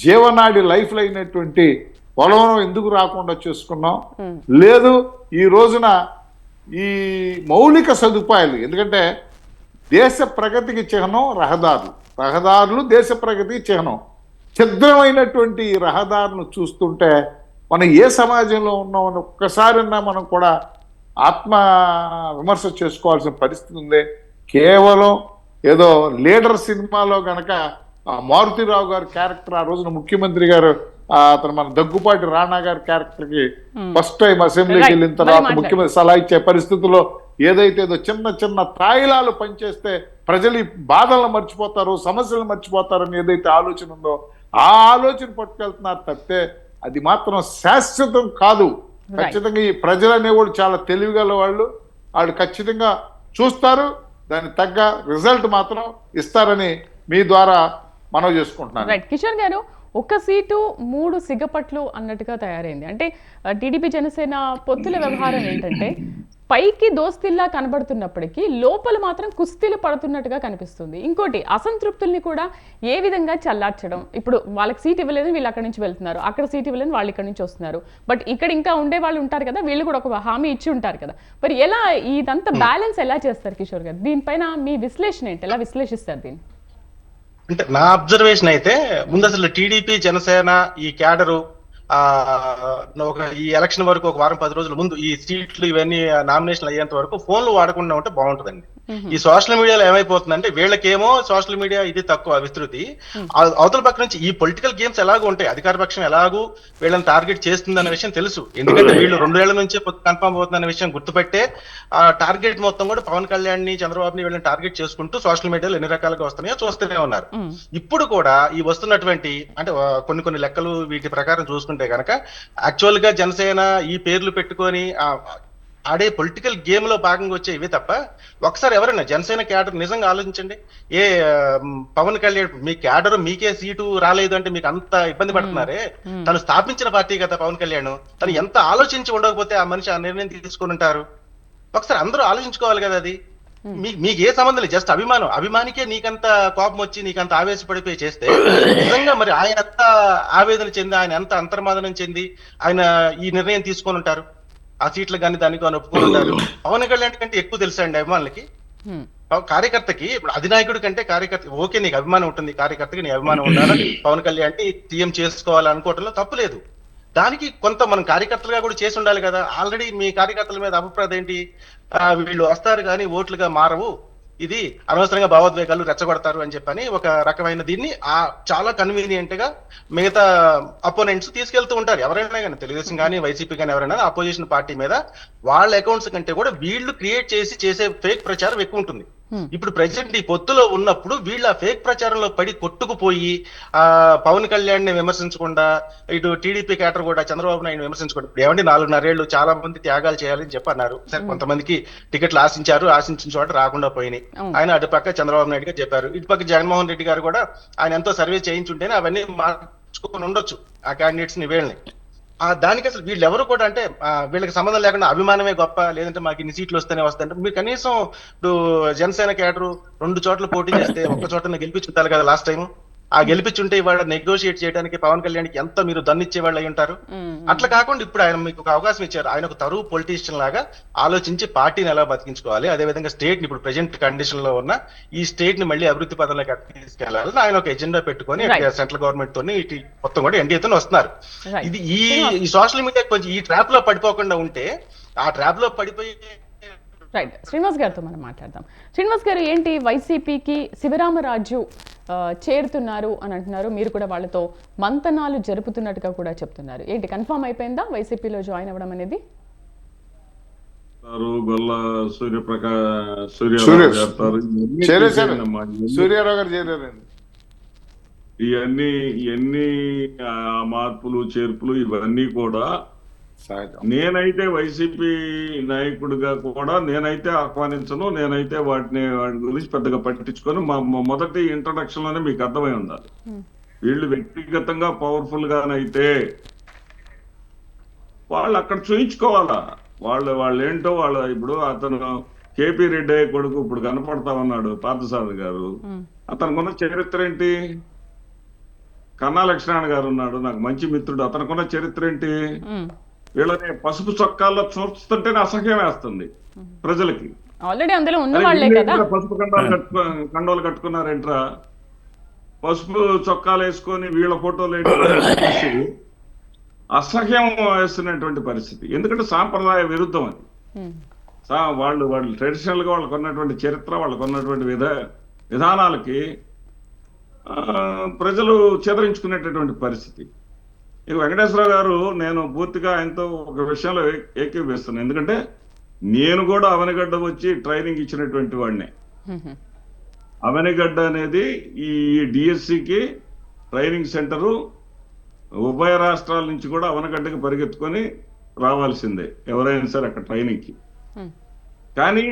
జీవనాడి లైఫ్ అయినటువంటి పోలవరం ఎందుకు రాకుండా చేసుకున్నాం? లేదు ఈ రోజున ఈ మౌలిక సదుపాయాలు, ఎందుకంటే దేశ ప్రగతికి చిహ్నం రహదారులు దేశ ప్రగతికి చిహ్నం. ఛిద్రమైనటువంటి ఈ రహదారులను చూస్తుంటే మనం ఏ సమాజంలో ఉన్నామని ఒక్కసారైనా మనం కూడా ఆత్మ విమర్శ చేసుకోవాల్సిన పరిస్థితి ఉంది. కేవలం ఏదో లీడర్ సినిమాలో గనక మారుతిరావు గారి క్యారెక్టర్, ఆ రోజున ముఖ్యమంత్రి గారు అతను మన దగ్గుపాటి రాణా గారి క్యారెక్టర్ కి ఫస్ట్ టైం అసెంబ్లీకి వెళ్ళిన తర్వాత ముఖ్యమంత్రి సలహా ఇచ్చే పరిస్థితుల్లో ఏదైతే ఏదో చిన్న చిన్న తాయిలాలు పనిచేస్తే ప్రజలు ఈ బాధలను మర్చిపోతారు, సమస్యలను మర్చిపోతారని ఏదైతే ఆలోచన ఉందో ఆ ఆలోచన పట్టుకెళ్తున్నారు తప్పితే అది మాత్రం శాశ్వతం కాదు. ఖచ్చితంగా ఈ ప్రజలు అనేవాళ్ళు చాలా తెలివిగల వాళ్ళు ఖచ్చితంగా చూస్తారు, దానికి తగ్గ రిజల్ట్ మాత్రం ఇస్తారని మీ ద్వారా మనవి చేసుకుంటున్నాను. రైట్ కిషోర్ గారు, ఒక సీటు 3 సిగపట్లు అన్నట్టుగా తయారైంది. అంటే టీడీపీ జనసేన పొత్తుల వ్యవహారం ఏంటంటే పైకి దోస్తిల్లా కనబడుతున్నప్పటికీ లోపల మాత్రం కుస్తీలు పడుతున్నట్టుగా కనిపిస్తుంది. ఇంకోటి అసంతృప్తుల్ని కూడా ఏ విధంగా చల్లార్చడం. ఇప్పుడు వాళ్ళకి సీట్ ఇవ్వలేదు, వీళ్ళు అక్కడి నుంచి వెళ్తున్నారు, అక్కడ సీట్ ఇవ్వలేదు, వాళ్ళు ఇక్కడి నుంచి వస్తున్నారు. బట్ ఇక్కడ ఇంకా ఉండే వాళ్ళు ఉంటారు కదా, వీళ్ళు కూడా ఒక హామీ ఇచ్చి ఉంటారు కదా. మరి ఎలా ఇదంతా బ్యాలెన్స్ ఎలా చేస్తారు కిషోర్ గారు? దీనిపైన మీ విశ్లేషణ ఏంటి, ఎలా విశ్లేషిస్తారు దీన్ని? అంటే నా అబ్జర్వేషన్ అయితే ముందు అసలు టీడీపీ జనసేన ఈ క్యాడరు ఈ ఎలక్షన్ వరకు ఒక వారం 10 రోజుల ముందు ఈ సీట్లు ఇవన్నీ నామినేషన్లు అయ్యేంత వరకు ఫోన్లు వాడకుండా ఉంటే బాగుంటుందండి. ఈ సోషల్ మీడియాలో ఏమైపోతుందంటే వీళ్ళకేమో సోషల్ మీడియా ఇది తక్కువ విస్తృతి, అవతల పక్క నుంచి ఈ పొలిటికల్ గేమ్స్ ఎలాగూ ఉంటాయి, అధికార పక్షం ఎలాగూ వీళ్ళని టార్గెట్ చేస్తుందన్న విషయం తెలుసు. ఎందుకంటే వీళ్ళు 2 ఏళ్ల నుంచే కన్ఫర్మ్ అవుతుందన్న విషయం గుర్తుపెట్టే ఆ టార్గెట్ మొత్తం కూడా పవన్ కళ్యాణ్ ని చంద్రబాబుని వీళ్ళని టార్గెట్ చేసుకుంటూ సోషల్ మీడియాలో ఎన్ని రకాలుగా వస్తున్నాయో చూస్తూనే ఉన్నారు. ఇప్పుడు కూడా ఈ వస్తున్నటువంటి అంటే కొన్ని లెక్కలు వీటి ప్రకారం చూసుకుంటే కనుక యాక్చువల్ గా జనసేన ఈ పేర్లు పెట్టుకొని ఆడే పొలిటికల్ గేమ్ లో భాగంగా వచ్చే ఇవే తప్ప ఒకసారి ఎవరైనా జనసేన క్యాడర్ నిజంగా ఆలోచించండి. పవన్ కళ్యాణ్ మీ క్యాడర్ మీకే సీటు రాలేదు అంటే మీకు అంత ఇబ్బంది పడుతున్నారే, తను స్థాపించిన పార్టీ కదా పవన్ కళ్యాణ్, తను ఎంత ఆలోచించి ఉండకపోతే ఆ మనిషి ఆ నిర్ణయం తీసుకొని ఉంటారు. ఒకసారి అందరూ ఆలోచించుకోవాలి కదా. అది మీకు ఏ సంబంధం లేదు, జస్ట్ అభిమానికే నీకంత కోపం వచ్చి నీకంత ఆవేశపడిపోయి చేస్తే నిజంగా మరి ఆయన ఎంత ఆవేదన చెంది, ఆయన ఎంత అంతర్మాదనం చెంది ఆయన ఈ నిర్ణయం తీసుకొని ఉంటారు. ఆ సీట్లు కానీ దానికి అని ఒప్పుకొని ఉంటారు. పవన్ కళ్యాణ్ కంటే ఎక్కువ తెలుసా అండి అభిమానులకి? కార్యకర్తకి ఇప్పుడు అధినాయకుడి కంటే కార్యకర్త ఓకే, నీకు అభిమానం ఉంటుంది, కార్యకర్తకి నీ అభిమానం ఉండాలి, పవన్ కళ్యాణ్ సీఎం చేసుకోవాలి అనుకోవటంలో తప్పులేదు. దానికి కొంత మనం కార్యకర్తలుగా కూడా చేసి ఉండాలి కదా. ఆల్రెడీ మీ కార్యకర్తల మీద అభిప్రాయం ఏంటి, వీళ్ళు వస్తారు కానీ ఓట్లుగా మారవు, ఇది అనవసరంగా భావోద్వేగాలు రెచ్చగొడతారు అని చెప్పని ఒక రకమైన దీన్ని చాలా కన్వీనియంట్ గా మిగతా అపోనెంట్స్ తీసుకెళ్తూ ఉంటారు. ఎవరైనా కానీ తెలుగుదేశం కానీ వైసీపీ కానీ ఎవరైనా అపోజిషన్ పార్టీ మీద వాళ్ళ అకౌంట్స్ కంటే కూడా వీళ్ళు క్రియేట్ చేసే ఫేక్ ప్రచారం ఎక్కువ ఉంటుంది. ఇప్పుడు ప్రెసిడెంట్ ఈ పొత్తులో ఉన్నప్పుడు వీళ్ళ ఫేక్ ప్రచారంలో పడి కొట్టుకుపోయి పవన్ కళ్యాణ్ ని విమర్శించకుండా ఇటు టీడీపీ క్యాటర్ కూడా చంద్రబాబు నాయుడు విమర్శించకుండా ఏమంటే 4.5 ఏళ్లు చాలా మంది త్యాగాలు చేయాలని చెప్పన్నారు. సరే కొంతమందికి టికెట్లు ఆశించిన చోట రాకుండా పోయినాయి. ఆయన అటుపక్క చంద్రబాబు నాయుడు గారు చెప్పారు, ఇటుపక్క జగన్మోహన్ రెడ్డి గారు కూడా ఆయన ఎంతో సర్వే చేయించుంటేనే అవన్నీ మార్చుకొని ఉండొచ్చు ఆ క్యాండిడేట్స్ ని వీళ్ళని. దానికి అసలు వీళ్ళెవరు కూడా అంటే వీళ్ళకి సంబంధం లేకుండా అభిమానమే గొప్ప, లేదంటే మాకు ఇన్ని సీట్లు వస్తాయంటే మీరు కనీసం ఇప్పుడు జనసేన క్యాడరు 2 చోట్ల పోటీ చేస్తే ఒక్క చోట గెలిపించుంటారు కదా లాస్ట్ టైం. ఆ గెలిపించుంటే ఇవాళ నెగోషియేట్ చేయడానికి పవన్ కళ్యాణ్కి ఎంత మీరు దన్నిచ్చే వాళ్ళు అయి ఉంటారు. అట్లా కాకుండా ఇప్పుడు ఆయన మీకు ఒక అవకాశం ఇచ్చారు. ఆయన ఒక తరువు పొలిటీషియన్ లాగా ఆలోచించి పార్టీని ఎలా బతికించుకోవాలి, అదేవిధంగా స్టేట్ ని ఇప్పుడు ప్రెజెంట్ కండిషన్ లో ఉన్న ఈ స్టేట్ ని మళ్ళీ అభివృద్ధి పదంలోకి తీసుకెళ్లాలని ఆయన ఒక ఎజెండా పెట్టుకొని సెంట్రల్ గవర్నమెంట్ తోని ఇటు మొత్తం కూడా ఎన్డీఏతో వస్తున్నారు. ఇది ఈ సోషల్ మీడియా కొంచెం ఈ ట్రాప్ లో పడిపోకుండా ఉంటే ఆ ట్రాప్ లో పడిపోయి రైట్. శ్రీనివాస్ గారితో మనం మాట్లాడదాం. శ్రీనివాస్ గారు, ఏంటి వైసీపీకి శివరామరాజు చేరుతున్నారు అని అంటున్నారు, మీరు కూడా వాళ్ళతో మంతనాలు జరుపుతున్నట్టుగా కూడా చెప్తున్నారు. ఏంటి కన్ఫర్మ్ అయిపోయిందా వైసీపీలో జాయిన్ అవ్వడం అనేది? ఇవన్నీ మార్పులు చేర్పులు ఇవన్నీ కూడా నేనైతే వైసీపీ నాయకుడిగా కూడా నేనైతే ఆహ్వానించను. నేనైతే వాటి గురించి పెద్దగా పట్టించుకొని మొదటి ఇంట్రడక్షన్ లోనే మీకు అర్థమై ఉండాలి. వీళ్ళు వ్యక్తిగతంగా పవర్ఫుల్ గానైతే వాళ్ళు అక్కడ చూయించుకోవాలా, వాళ్ళు ఏంటో ఇప్పుడు అతను కేపీ రెడ్డి కొడుకు ఇప్పుడు కనపడతా ఉన్నాడు పార్థసారథి గారు, అతనుకున్న చరిత్ర ఏంటి? కన్నా లక్ష్మణ్ గారు ఉన్నాడు, నాకు మంచి మిత్రుడు, అతనుకున్న చరిత్ర ఏంటి? వీళ్ళని పసుపు చొక్కాల్లో చూస్తుంటేనే అసహ్యం వేస్తుంది ప్రజలకి. పసుపు కండోలు కట్టుకున్నారేంట్రా, పసుపు చొక్కాలు వేసుకొని వీళ్ళ ఫోటోలు అసహ్యం వేస్తున్నటువంటి పరిస్థితి. ఎందుకంటే సాంప్రదాయ విరుద్ధం అది. వాళ్ళు ట్రెడిషనల్ గా వాళ్ళకు ఉన్నటువంటి చరిత్ర, వాళ్ళకు ఉన్నటువంటి విధానాలకి ప్రజలు చెదరించుకునేటటువంటి పరిస్థితి. ఇక వెంకటేశ్వరరావు గారు, నేను పూర్తిగా ఆయనతో ఒక విషయంలో ఏకీభవిస్తున్నాను. ఎందుకంటే నేను కూడా అవనిగడ్డ వచ్చి ట్రైనింగ్ ఇచ్చినటువంటి వాడిని. అవనిగడ్డ అనేది ఈ డిఎస్సికి ట్రైనింగ్ సెంటరు. ఉభయ రాష్ట్రాల నుంచి కూడా అవనగడ్డకి పరిగెత్తుకొని రావాల్సిందే ఎవరైనా సరే అక్కడ ట్రైనింగ్కి. కానీ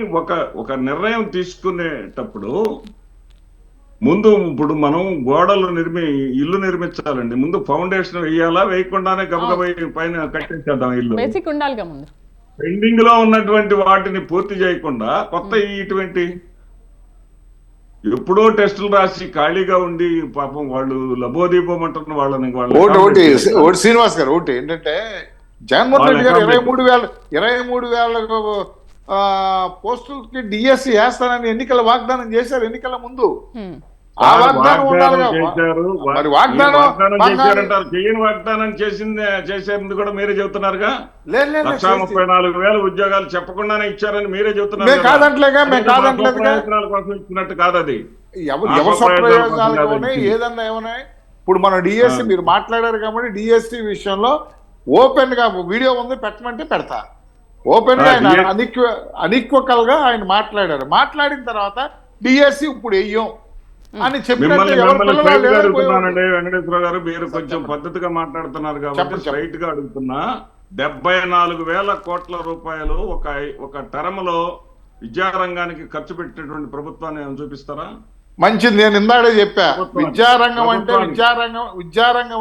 ఒక నిర్ణయం తీసుకునేటప్పుడు ముందు ఇప్పుడు మనం గోడలు ఇల్లు నిర్మించాలండి. ముందు ఫౌండేషన్ వేయాలా, వేయకుండానే గబగబా పైన కట్టేసేద్దాం ఇల్లు. బేసిక్ ఉండాలిగా ముందు. పెండింగ్ లో ఉన్నటువంటి వాటిని పూర్తి చేయకుండా కొత్త ఇటువంటి ఎప్పుడో టెస్టులు రాసి ఖాళీగా ఉండి పాపం వాళ్ళు లబోదీపమంటున్న వాళ్ళని ఒకటి శ్రీనివాస్ గారు, ఒకటి ఏంటంటే జగన్మోహన్ రెడ్డి గారు 23,000 పోస్టులకి డిఎస్సి వేస్తానని ఎన్నికల వాగ్దానం చేశారు. ఎన్నికల ముందు ఆ వాగ్దానం ఉండాలిగా. మరి వాగ్దానం చేయని వాగ్దానం చేసేది కూడా మీరే చెబుతున్నారుగా. 1,34,000 ఉద్యోగాలు చెప్పకుండానే ఇచ్చారని మీరే చెబుతున్నారు. కోసం ఇచ్చినట్టు కాదు అది. ఎవరు స్వప్రయోజనాలు ఏదన్నా ఏమన్నాయి. ఇప్పుడు మనం డిఎస్సి మీరు మాట్లాడారు కాబట్టి డిఎస్సి విషయంలో ఓపెన్ గా వీడియో ఉంది, పెట్టమంటే పెడతా. ఓపెన్ గా ఆయన అనిక్వకల్ గా ఆయన మాట్లాడారు. మాట్లాడిన తర్వాత డిఎస్సి ఇప్పుడు వెయ్యం అని చెప్పినట్టు వెంకటేశ్వర గారు మీరు కొంచెం పద్ధతిగా మాట్లాడుతున్నారు కాబట్టి స్ట్రైట్ గా అడుగుతున్నా. 74,000 కోట్ల రూపాయలు ఒక టర్మ్ లో విద్యారంగానికి ఖర్చు పెట్టినటువంటి ప్రభుత్వాన్ని చూపిస్తారా? మంచిది. నేను ఇందాడే చెప్పా, విద్యారంగం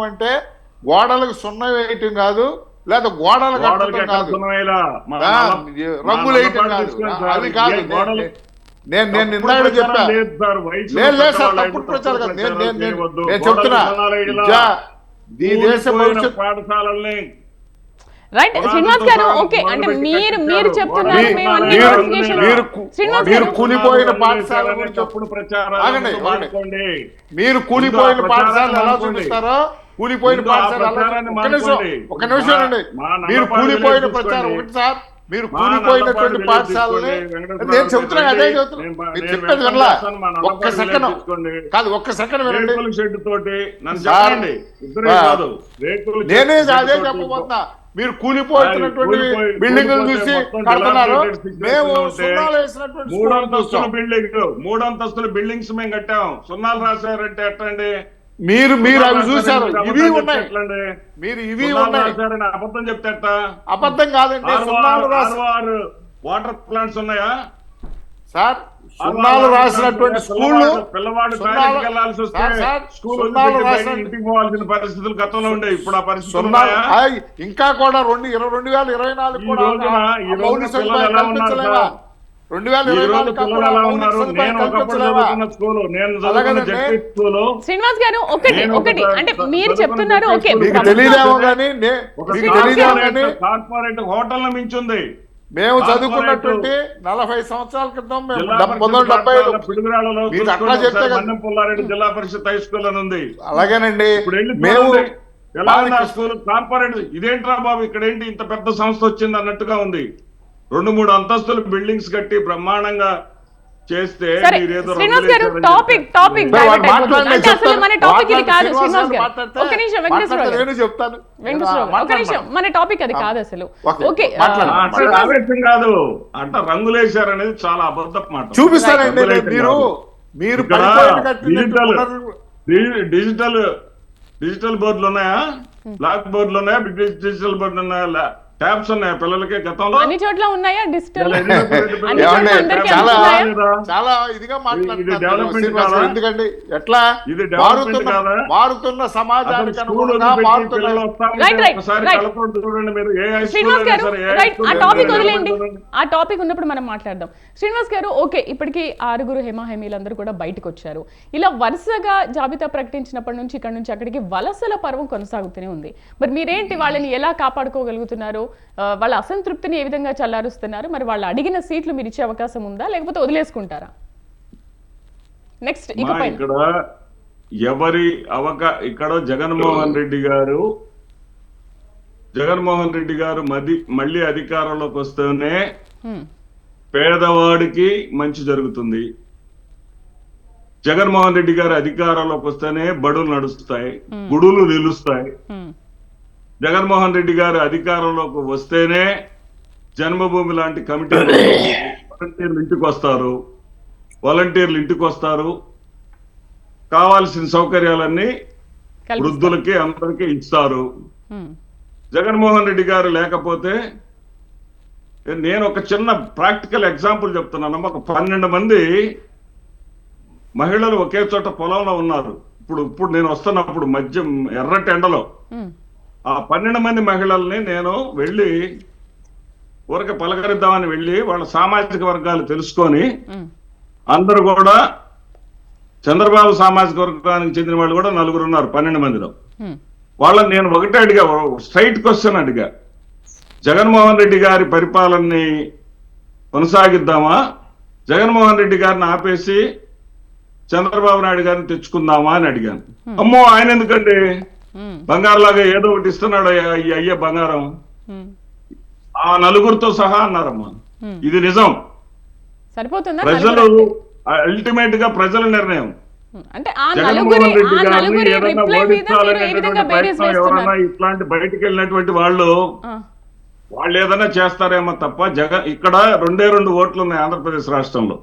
అంటే గోడలకు సున్నం వేయటం కాదు, లేదా గోడలు కట్టడం కాదు, రంగులు వేయటం కాదు, అది కాదు. నేను ఇందాక చెప్పా. లేదు సార్, తప్పుడు ప్రచారం కాదు. నేను చెప్తున్నా ఈ దేశ భవిష్యత్ పాఠశాలల్ని రైట్. శ్రీనివాస్ గారు, ఓకే, అంటే మీరు చెప్తున్నారు మీరు కూలిపోయిన పాఠశాల గురించి అప్పుడు ప్రచారం మీరు కూలిపోయిన పాఠశాలను ఎలా చూపిస్తారో, కూలిపోయిన పాఠశాల ఒక నిమిషం అండి. మీరు కూలిపోయిన ప్రచారం ఒకటి సార్, మీరు కూలిపోయినటువంటి పాఠశాలని నేను చెప్తున్నా, అదే చెప్తున్నా. మీరు చెప్పేది వినలా. ఒక్క సెకండ్ కాదు, ఒక్క సెకండ్ వినండి. నేనే అదే చెప్పబోతున్నా. మీరు కూలిపోతున్నటువంటి బిల్డింగ్లు చూసి కడుతున్నారు. మేము సున్నాలు వేసినటువంటి 3 అంతస్తుల బిల్డింగ్స్ మేము కట్టాం. సున్నాలు రాశారంటే ఎట్టండి? మీరు అవి చూశారు. ఇవి ఉన్నాయి, మీరు ఇవి ఉన్నాయి. అబద్ధం చెప్తే అబద్ధం కాదండి. సున్నాలు వాటర్ ప్లాంట్స్ ఉన్నాయా సార్? సున్నాలు రాసినటువంటి స్కూళ్ళు, పిల్లవాడు ఇంటికి పోవాల్సిన పరిస్థితులు గతంలో ఉండే. ఇప్పుడు ఆ పరిస్థితులు ఇంకా కూడా 2024 కూడా 2024 శ్రీనివాస్ గారు, ఒకటి అంటే మీరు చెప్తున్నారు. ఓకే, తెలియదేమో కానీ కార్పొరేట్ హోటల్ మించుంది. మేము చదువుకున్నటువంటి 40 సంవత్సరాల క్రితం 1975 అట్లా చెప్తే పుల్లారెడ్డి జిల్లా పరిషత్ హై స్కూల్ అని ఉంది. అలాగేనండి. మేము తెలంగాణ స్కూల్ కార్పొరేట్ ఇదేంట్రా బాబు, ఇక్కడ ఏంటి ఇంత పెద్ద సంస్థ వచ్చింది అన్నట్టుగా ఉంది. 2-3 అంతస్తులు బిల్డింగ్స్ కట్టి బ్రహ్మాండంగా చేస్తే శ్రీనివాస్ గారు, టాపిక్ అంటే అసలు మన టాపిక్ ఇది కాదు. శ్రీనివాస్ గారు, ఒక నిమిషం. మన టాపిక్ అది కాదు అసలు. ఓకే, ఆవేశం కాదు అంట, రంగులేశారు అనేది చాలా అబద్ధపు మాట. చూపిస్తారండి మీరు డిజిటల్ బోర్డులు ఉన్నాయా? బ్లాక్ బోర్డులు ఉన్నాయా? డిజిటల్ బోర్డులు ఉన్నాయా? ట్యాబ్స్ ఉన్నాయా పిల్లలకి? గతంలో అన్ని చోట్ల ఉన్నాయా డిజిటల్? చాలా ఇదిగా మాట్లాడుతున్నారు. ఎందుకండి ఎట్లా మారుతున్న సమాజానికి అనుగుణంగా ఆ టాపిక్ వదిలేండి. ఆ టాపిక్ ఉన్నప్పుడు మనం మాట్లాడదాం. శ్రీనివాస్ గారు, ఓకే, ఇప్పటికీ 6 హేమాహేమీలందరూ కూడా బయటకు వచ్చారు. ఇలా వరుసగా జాబితా ప్రకటించినప్పటి నుంచి ఇక్కడ నుంచి అక్కడికి వలసల పర్వం కొనసాగుతూనే ఉంది. మరి మీరేంటి, వాళ్ళని ఎలా కాపాడుకోగలుగుతున్నారు? వాళ్ళ అసంతృప్తిని ఏ విధంగా చల్లారుస్తున్నారు? మరి వాళ్ళు అడిగిన సీట్లు మీరు ఇచ్చే అవకాశం ఉందా, లేకపోతే వదిలేసుకుంటారా? నెక్స్ట్ ఇక్కడ ఇక్కడ జగన్మోహన్ రెడ్డి గారు మళ్ళీ అధికారంలోకి వస్తేనే పేదవాడికి మంచి జరుగుతుంది. జగన్మోహన్ రెడ్డి గారు అధికారంలోకి వస్తేనే బడులు నడుస్తాయి, గుడులు నిలుస్తాయి. జగన్మోహన్ రెడ్డి గారు అధికారంలోకి వస్తేనే జన్మభూమి లాంటి కమిటీలు వాలంటీర్లు ఇంటికి వస్తారు కావాల్సిన సౌకర్యాలన్నీ వృద్ధులకి అందరికీ ఇస్తారు. జగన్మోహన్ రెడ్డి గారు లేకపోతే, నేను ఒక చిన్న ప్రాక్టికల్ ఎగ్జాంపుల్ చెప్తున్నానమ్మా. ఒక 12 మంది మహిళలు ఒకే చోట పొలంలో ఉన్నారు. ఇప్పుడు నేను వస్తున్నప్పుడు మధ్య ఎర్రటి ఎండలో ఆ 12 మంది మహిళల్ని నేను వెళ్ళి ఊరక పలకరిద్దామని వెళ్ళి వాళ్ళ సామాజిక వర్గాలు తెలుసుకొని, అందరూ కూడా చంద్రబాబు సామాజిక వర్గానికి చెందిన వాళ్ళు కూడా 4 ఉన్నారు 12 మందిలో. వాళ్ళని నేను ఒకటే అడిగా, స్ట్రైట్ క్వశ్చన్ అడిగా, జగన్మోహన్ రెడ్డి గారి పరిపాలనని కొనసాగిద్దామా, జగన్మోహన్ రెడ్డి గారిని ఆపేసి చంద్రబాబు నాయుడు గారిని తెచ్చుకుందామా అని అడిగాను. అమ్మో ఆయన ఎందుకండి బంగారులాగా ఏదో ఒకటి ఇస్తున్నాడు అయ్యే బంగారం, ఆ 4 సహా అన్నారమ్మా. ఇది నిజం. ప్రజలు అల్టిమేట్ గా ప్రజల నిర్ణయం. జగన్మోహన్ రెడ్డి గారిని ఏదైనా ఓడించాలనేటువంటి ప్రయత్నం ఎవరన్నా ఇట్లాంటి బయటికి వెళ్ళినటువంటి వాళ్ళు ఏదైనా చేస్తారేమో తప్ప, ఇక్కడ 2 ఓట్లు ఉన్నాయి ఆంధ్రప్రదేశ్ రాష్ట్రంలో,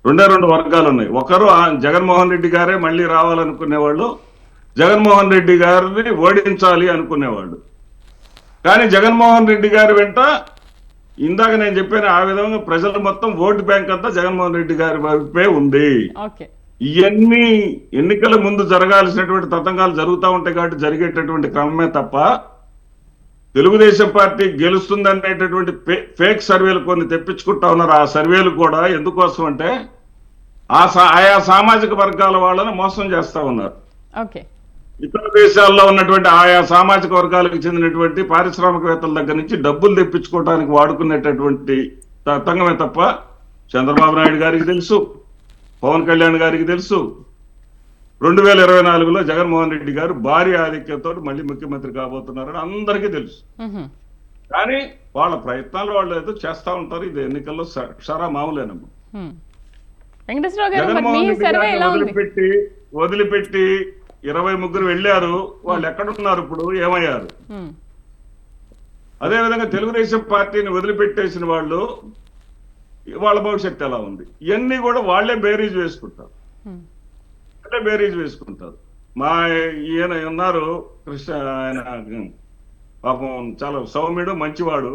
2 వర్గాలు ఉన్నాయి. ఒకరు జగన్మోహన్ రెడ్డి గారే మళ్ళీ రావాలనుకునేవాళ్ళు, జగన్మోహన్ రెడ్డి గారిని ఓడించాలి అనుకునేవాళ్ళు. కానీ జగన్మోహన్ రెడ్డి గారి వెంట ఇందాక నేను చెప్పాను ఆ విధంగా ప్రజల మొత్తం ఓటు బ్యాంక్ అంతా జగన్మోహన్ రెడ్డి గారి వైపే ఉంది. ఇవన్నీ ఎన్నికల ముందు జరగాల్సినటువంటి తతంగాలు జరుగుతూ ఉంటాయి కాబట్టి జరిగేటటువంటి క్రమమే తప్ప, తెలుగుదేశం పార్టీ గెలుస్తుందనేటటువంటి ఫేక్ సర్వేలు కొన్ని తెప్పించుకుంటా ఉన్నారు. ఆ సర్వేలు కూడా ఎందుకోసం అంటే ఆయా సామాజిక వర్గాల వాళ్ళని మోసం చేస్తా ఉన్నారు. ఇతర దేశాల్లో ఉన్నటువంటి ఆయా సామాజిక వర్గాలకు చెందినటువంటి పారిశ్రామికవేత్తల దగ్గర నుంచి డబ్బులు తెప్పించుకోవడానికి వాడుకునేటటువంటి తతంగమే తప్ప, చంద్రబాబు నాయుడు గారికి తెలుసు, పవన్ కళ్యాణ్ గారికి తెలుసు, 2024లో జగన్మోహన్ రెడ్డి గారు భారీ ఆధిక్యంతో మళ్ళీ ముఖ్యమంత్రి కాబోతున్నారని అందరికీ తెలుసు. కానీ వాళ్ళ ప్రయత్నాలు వాళ్ళు ఏదో చేస్తా ఉంటారు. ఇది ఎన్నికల్లో క్షరా మామూలేనమ్మా. జగన్మోహన్ రెడ్డి గారిని వదిలిపెట్టి 23 వెళ్ళారు. వాళ్ళు ఎక్కడున్నారు ఇప్పుడు, ఏమయ్యారు? అదేవిధంగా తెలుగుదేశం పార్టీని వదిలిపెట్టేసిన వాళ్ళు వాళ్ళ భవిష్యత్తు ఎలా ఉంది, ఇవన్నీ కూడా వాళ్ళే బేరీజ్ వేసుకుంటారు. మా ఈయన ఉన్నారు కృష్ణ, ఆయన పాపం చాలా సౌమ్యుడు మంచివాడు,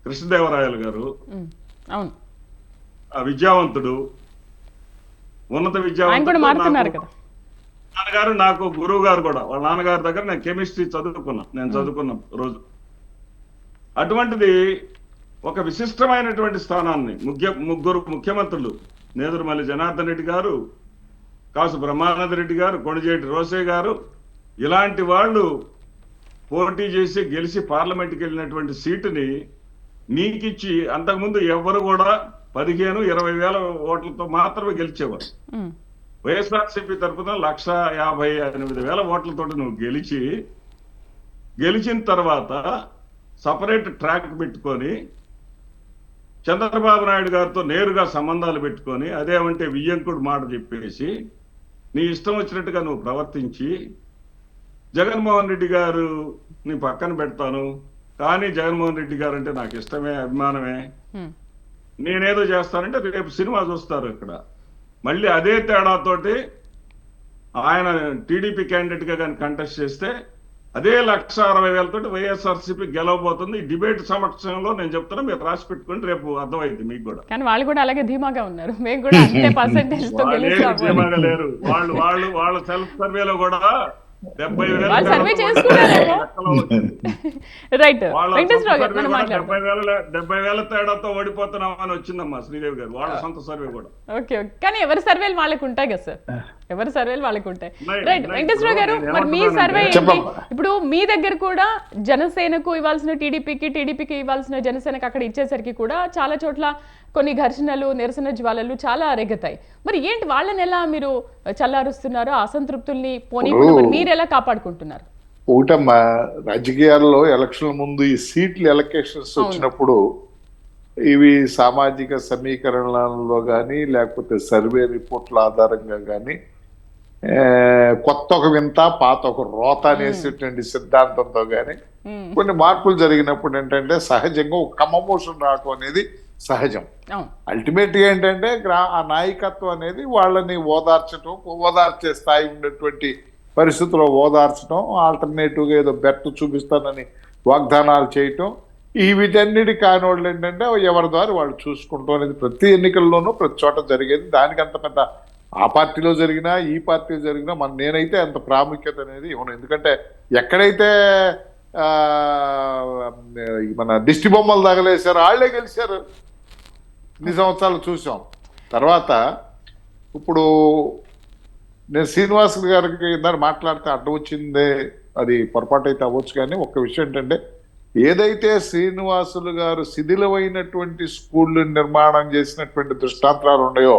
కృష్ణదేవరాయలు గారు, విద్యావంతుడు, ఉన్నత విద్యావంతుడు. నాన్నగారు నాకు గురువు గారు కూడా, వాళ్ళ నాన్నగారి దగ్గర నేను కెమిస్ట్రీ చదువుకున్న రోజు. అటువంటిది ఒక విశిష్టమైనటువంటి స్థానాన్ని ముగ్గురు ముఖ్యమంత్రులు, నేదురుమల్లి జనార్దన్ రెడ్డి గారు, కాసు బ్రహ్మానంద రెడ్డి గారు, కొణిజేటి రోసయ్య గారు, ఇలాంటి వాళ్ళు పోటీ చేసి గెలిచి పార్లమెంట్కి వెళ్ళినటువంటి సీటుని నీకిచ్చి, అంతకుముందు ఎవరు కూడా 15-20 వేల ఓట్లతో మాత్రమే గెలిచేవారు. వైఎస్ఆర్సీపీ తరఫున 1,58,000 ఓట్లతో నువ్వు గెలిచిన తర్వాత సపరేట్ ట్రాక్ పెట్టుకొని చంద్రబాబు నాయుడు గారితో నేరుగా సంబంధాలు పెట్టుకొని, అదేమంటే వియ్యంకుడు మాట చెప్పేసి నీ ఇష్టం వచ్చినట్టుగా నువ్వు ప్రవర్తించి, జగన్మోహన్ రెడ్డి గారు నీ పక్కన పెడతాను, కానీ జగన్మోహన్ రెడ్డి గారు అంటే నాకు ఇష్టమే, అభిమానమే, నేనేదో చేస్తానంటే రేపు సినిమా చూస్తారు. ఇక్కడ మళ్ళీ అదే తేడాతోటి ఆయన టీడీపీ క్యాండిడేట్ గా కానీ కంటెస్ట్ చేస్తే అదే 1,60,000 వైఎస్ఆర్సీపీ గెలవబోతుంది. డిబేట్ సమక్షంలో నేను చెప్తున్నా, మీరు రాసి పెట్టుకుని రేపు అర్థమైంది మీకు కూడా. కానీ వాళ్ళు కూడా అలాగే ధీమాగా ఉన్నారు, మేము కూడా అంతే పర్సెంటేజ్ తో గెలుస్తాము. ధీమాగా లేరు వాళ్ళ సెల్ఫ్ సర్వేలో కూడా 70,000 తేడాతో ఓడిపోతున్నాం అని వచ్చిందమ్మా శ్రీదేవి గారు, వాళ్ళ సొంత సర్వే కూడా. ఓకే, కానీ ఎవరి సర్వేలు వాళ్ళకి ఉంటాయి కదా సార్, ఎవరి సర్వేలు వాళ్ళకి ఉంటాయి. రైట్, వెంకటేశ్వరరావు గారు, మరి మీ సర్వే ఏంటి? ఇప్పుడు మీ దగ్గర కూడా జనసేనకు ఇవ్వాల్సిన టీడీపీకి ఇవ్వాల్సిన జనసేనకు అక్కడ ఇచ్చేసరికి కూడా చాలా చోట్ల కొన్ని ఘర్షణలు, నిరసన జ్వాలలు చాలా రేగతాయి. మరి ఏంటి, వాళ్ళని ఎలా మీరు చల్లారుస్తున్నారు? అసంతృప్తుల్ని పోనీకుండా మీరు ఎలా కాపాడుకుంటున్నారు? ఒకటమ్మా, రాజకీయాల్లో ఎలక్షన్ల ముందు ఈ సీట్లు ఎలక్షన్స్ వచ్చినప్పుడు ఇవి సామాజిక సమీకరణలలో కానీ లేకపోతే సర్వే రిపోర్ట్ల ఆధారంగా కానీ కొత్త ఒక వింత పాత ఒక రోత అనేసేటువంటి సిద్ధాంతంతో కానీ కొన్ని మార్పులు జరిగినప్పుడు ఏంటంటే సహజంగా ఒక కమోషన్ రావటం అనేది సహజం. అల్టిమేట్ గా ఏంటంటే ఆ నాయకత్వం అనేది వాళ్ళని ఓదార్చే స్థాయి ఉన్నటువంటి పరిస్థితుల్లో ఓదార్చడం, ఆల్టర్నేటివ్ గా ఏదో బెట్ చూపిస్తానని వాగ్దానాలు చేయటం, వీటన్నిటి కాని వాళ్ళు ఏంటంటే ఎవరి ద్వారా వాళ్ళు చూసుకుంటాం అనేది ప్రతి ఎన్నికల్లోనూ ప్రతి చోట జరిగేది. దానికి అంత పెద్ద ఆ పార్టీలో జరిగినా ఈ పార్టీలో జరిగినా నేనైతే అంత ప్రాముఖ్యత అనేది ఇవ్వను. ఎందుకంటే ఎక్కడైతే మన దిష్టి బొమ్మలు తగలేశారు వాళ్ళే గెలిచారు. ఇన్ని సంవత్సరాలు చూసాం. తర్వాత ఇప్పుడు నేను శ్రీనివాస్ గారికి ఇందాక మాట్లాడితే అడ్డం వచ్చిందే, అది పొరపాటు అయితే అవ్వచ్చు. కానీ ఒక్క విషయం ఏంటంటే ఏదైతే శ్రీనివాసులు గారు శిథిలమైనటువంటి స్కూళ్ళు నిర్మాణం చేసినటువంటి దృష్టాంతాలు ఉన్నాయో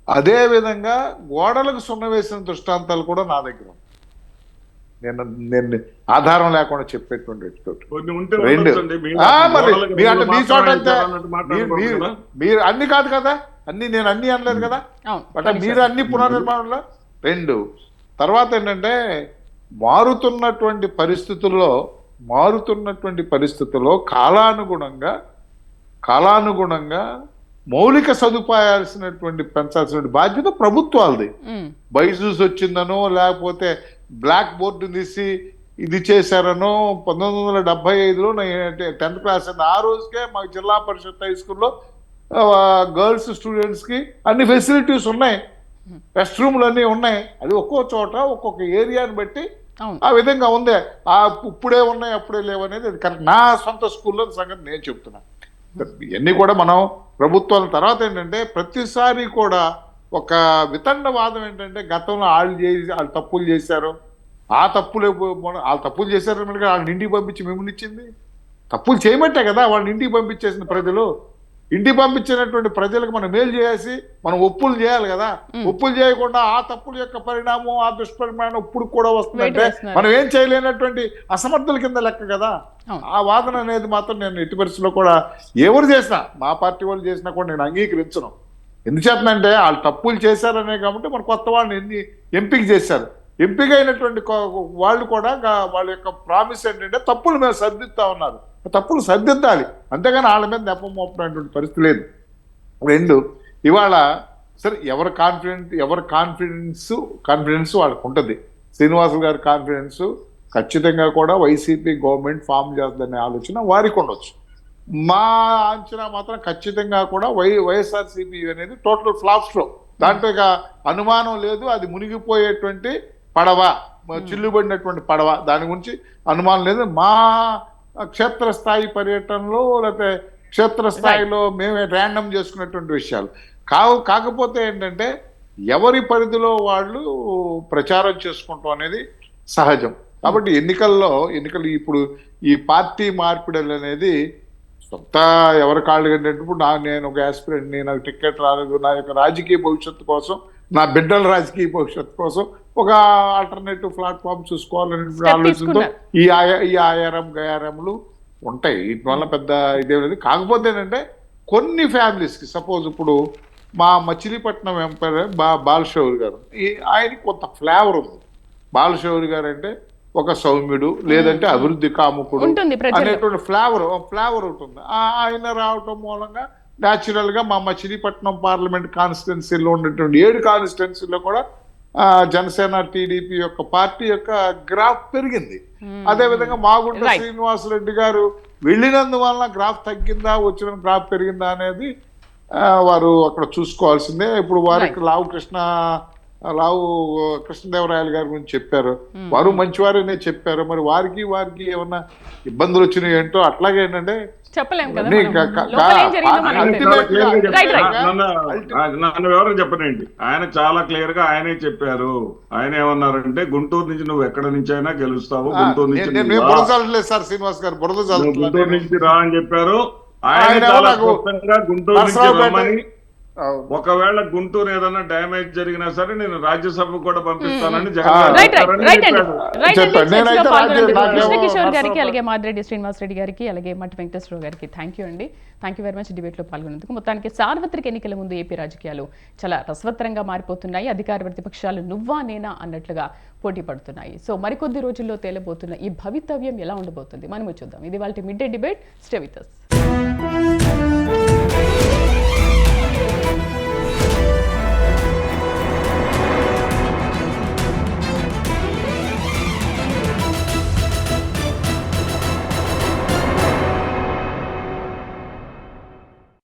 అదే విధంగా గోడలకు సున్న వేసిన దృష్టాంతాలు కూడా నా దగ్గర నేను ఆధారం లేకుండా చెప్పేటువంటి రెండు. అంటే మీ చోట అంతే మీరు అన్ని కాదు కదా, నేను అన్ని అనలేదు కదా, బట్ మీరు అన్ని పునర్నిర్మాణంలో రెండు. తర్వాత ఏంటంటే మారుతున్నటువంటి పరిస్థితుల్లో కాలానుగుణంగా మౌలిక సదుపాయాల్సినటువంటి పెంచాల్సిన బాధ్యత ప్రభుత్వాలది. బైజూస్ వచ్చిందనో లేకపోతే బ్లాక్ బోర్డు తీసి ఇది చేశారనో 1975లో 10th క్లాస్ ఆ రోజుకే మాకు జిల్లా పరిషత్ హై స్కూల్లో గర్ల్స్ స్టూడెంట్స్ కి అన్ని ఫెసిలిటీస్ ఉన్నాయి, రెస్ట్ రూమ్లు అన్నీ ఉన్నాయి. అది ఒక్కో చోట ఒక్కొక్క ఏరియాని బట్టి ఆ విధంగా ఉంది. ఇప్పుడే ఉన్నాయి అప్పుడే లేవనేది అది కరెక్ట్. నా సొంత స్కూల్లో సంగతి నేను చెప్తున్నా. ఇవన్నీ కూడా మనం ప్రభుత్వాల తర్వాత ఏంటంటే ప్రతిసారి కూడా ఒక వితండవాదం ఏంటంటే గతంలో వాళ్ళు తప్పులు చేశారు, వాళ్ళు తప్పులు చేశారు వాళ్ళని ఇంటికి పంపించి మిమ్మల్ని ఇచ్చింది. తప్పులు చేయమంటే కదా వాళ్ళని ఇంటికి పంపించేసిన ప్రజలు. ఇంటికి పంపించినటువంటి ప్రజలకు మనం మేలు చేసి మనం ఒప్పులు చేయాలి కదా. ఒప్పులు చేయకుండా ఆ తప్పుల యొక్క పరిణామం, ఆ దుష్పరిణామం ఇప్పుడు కూడా వస్తుందంటే మనం ఏం చేయలేనటువంటి అసమర్థుల కింద లెక్క కదా. ఆ వాదన అనేది మాత్రం నేను ఎట్టి పరిస్థితుల్లో కూడా ఎవరు చేసినా, మా పార్టీ వాళ్ళు చేసినా కూడా నేను అంగీకరించను. ఎందుచేతనంటే వాళ్ళు తప్పులు చేశారనే కాబట్టి మన కొత్త వాళ్ళని ఎంపిక చేశారు. ఎంపిక అయినటువంటి వాళ్ళు కూడా వాళ్ళ యొక్క ప్రామిస్ ఏంటంటే తప్పులు మేము సర్దిస్తా ఉన్నారు. తప్పులు సర్దిద్దాలి, అంతేగాని వాళ్ళ మీద నెపం మోపడానికి పరిస్థితి లేదు. రెండు, ఇవాళ సరే ఎవరి కాన్ఫిడెన్స్ వాళ్ళకు ఉంటుంది. శ్రీనివాసులు గారి కాన్ఫిడెన్స్ ఖచ్చితంగా కూడా వైసీపీ గవర్నమెంట్ ఫామ్ చేస్తుందనే ఆలోచన వారికి ఉండొచ్చు. మా అంచనా మాత్రం ఖచ్చితంగా కూడా వైఎస్ఆర్సీపీ అనేది టోటల్ ఫ్లాప్స్ లో, దాంట్లో ఇక అనుమానం లేదు. అది మునిగిపోయేటువంటి పడవ, చిల్లుబడినటువంటి పడవ, దాని గురించి అనుమానం లేదు. మా క్షేత్రస్థాయి పర్యటనలో లేకపోతే క్షేత్రస్థాయిలో మేమే ర్యాండమ్ చేసుకున్నటువంటి విషయాలు కాకపోతే ఏంటంటే ఎవరి పరిధిలో వాళ్ళు ప్రచారం చేసుకుంటాం అనేది సహజం. కాబట్టి ఎన్నికలు ఇప్పుడు ఈ పార్టీ మార్పిడలు అనేది సొంత ఎవరి కాళ్ళు కంటే నేను ఒక యాస్పిరెంట్ని, నాకు టికెట్ రాలేదు, నా యొక్క రాజకీయ భవిష్యత్తు కోసం, నా బిడ్డల రాజకీయ భవిష్యత్తు కోసం ఒక ఆల్టర్నేటివ్ ప్లాట్ఫామ్ చూసుకోవాలనే ఆలోచనతో ఈ గయారంలు ఉంటాయి. వీటి వల్ల పెద్ద ఇదే లేదు. కాకపోతే ఏంటంటే కొన్ని ఫ్యామిలీస్కి సపోజ్ ఇప్పుడు మా మచిలీపట్నం ఎంపైర్ బాలశౌరి గారు, ఆయనకి కొంత ఫ్లేవర్ ఉంది. బాలశౌరి గారు అంటే ఒక సౌమ్యుడు, లేదంటే అభివృద్ధి కాముకుడు అనేటువంటి ఫ్లేవర్ ఉంటుంది. ఆయన రావటం మూలంగా న్యాచురల్ గా మా మచిలీపట్నం పార్లమెంట్ కాన్స్టిట్యున్సీలో ఉన్నటువంటి 7 కాన్స్టిట్యున్సీలో కూడా జనసేన టీడీపీ యొక్క పార్టీ యొక్క గ్రాఫ్ పెరిగింది. అదే విధంగా మాగుంట శ్రీనివాసరెడ్డి గారు వెళ్ళినందువలన గ్రాఫ్ తగ్గిందా, వచ్చిన గ్రాఫ్ పెరిగిందా అనేది వారు అక్కడ చూసుకోవాల్సిందే. ఇప్పుడు వారికి లావు కృష్ణదేవరాయలు గారి గురించి చెప్పారు, వారు మంచివారనే చెప్పారు. మరి వారికి ఏమన్నా ఇబ్బందులు వచ్చినాయి ఏంటో. అట్లాగే ఏంటంటే నన్ను ఎవరు చెప్పనండి, ఆయన చాలా క్లియర్ గా ఆయనే చెప్పారు. ఆయన ఏమన్నారంటే గుంటూరు నుంచి నువ్వు ఎక్కడ నుంచి అయినా గెలుస్తావు, గుంటూరు నుంచి గుంటూరు నుంచి రా అని చెప్పారు. ఆయన చాలా స్పష్టంగా గుంటూరు నుంచి రమ్మని ఒకవేళ గుంటూరు ఏదైనా డ్యామేజ్ జరిగినా సరే నేను రాజ్యసభ కూడా పంపిస్తానని రైట్ జగన్ రైట్ రైట్ అండి చెప్పాడు. రైట్ అండి చెప్పండి. చర్చలో నేనైతే పాల్గొన్నందుకు నాకేమో కృష్ణకిషోర్ గారికి నర్సరావు అలాగే మాదిరెడ్డి శ్రీనివాస్ రెడ్డి గారికి అలాగే మట్టి వెంకటేశ్వర గారికి థ్యాంక్ యూ అండి. Thank you very much debate లో పాల్గొన్నందుకు. మొత్తానికి సార్వత్రిక ఎన్నికల ముందు ఏపీ రాజకీయాలు చాలా రసవత్తరంగా మారిపోతున్నాయి. అధికార ప్రతిపక్షాలు నువ్వా నేనా అన్నట్లుగా పోటీ పడుతున్నాయి. సో మరికొద్ది రోజుల్లో తేలబోతున్న ఈ భవితవ్యం ఎలా ఉండబోతుంది మనము చూద్దాం. ఇది వాళ్ళ mid day debate. Stay with us.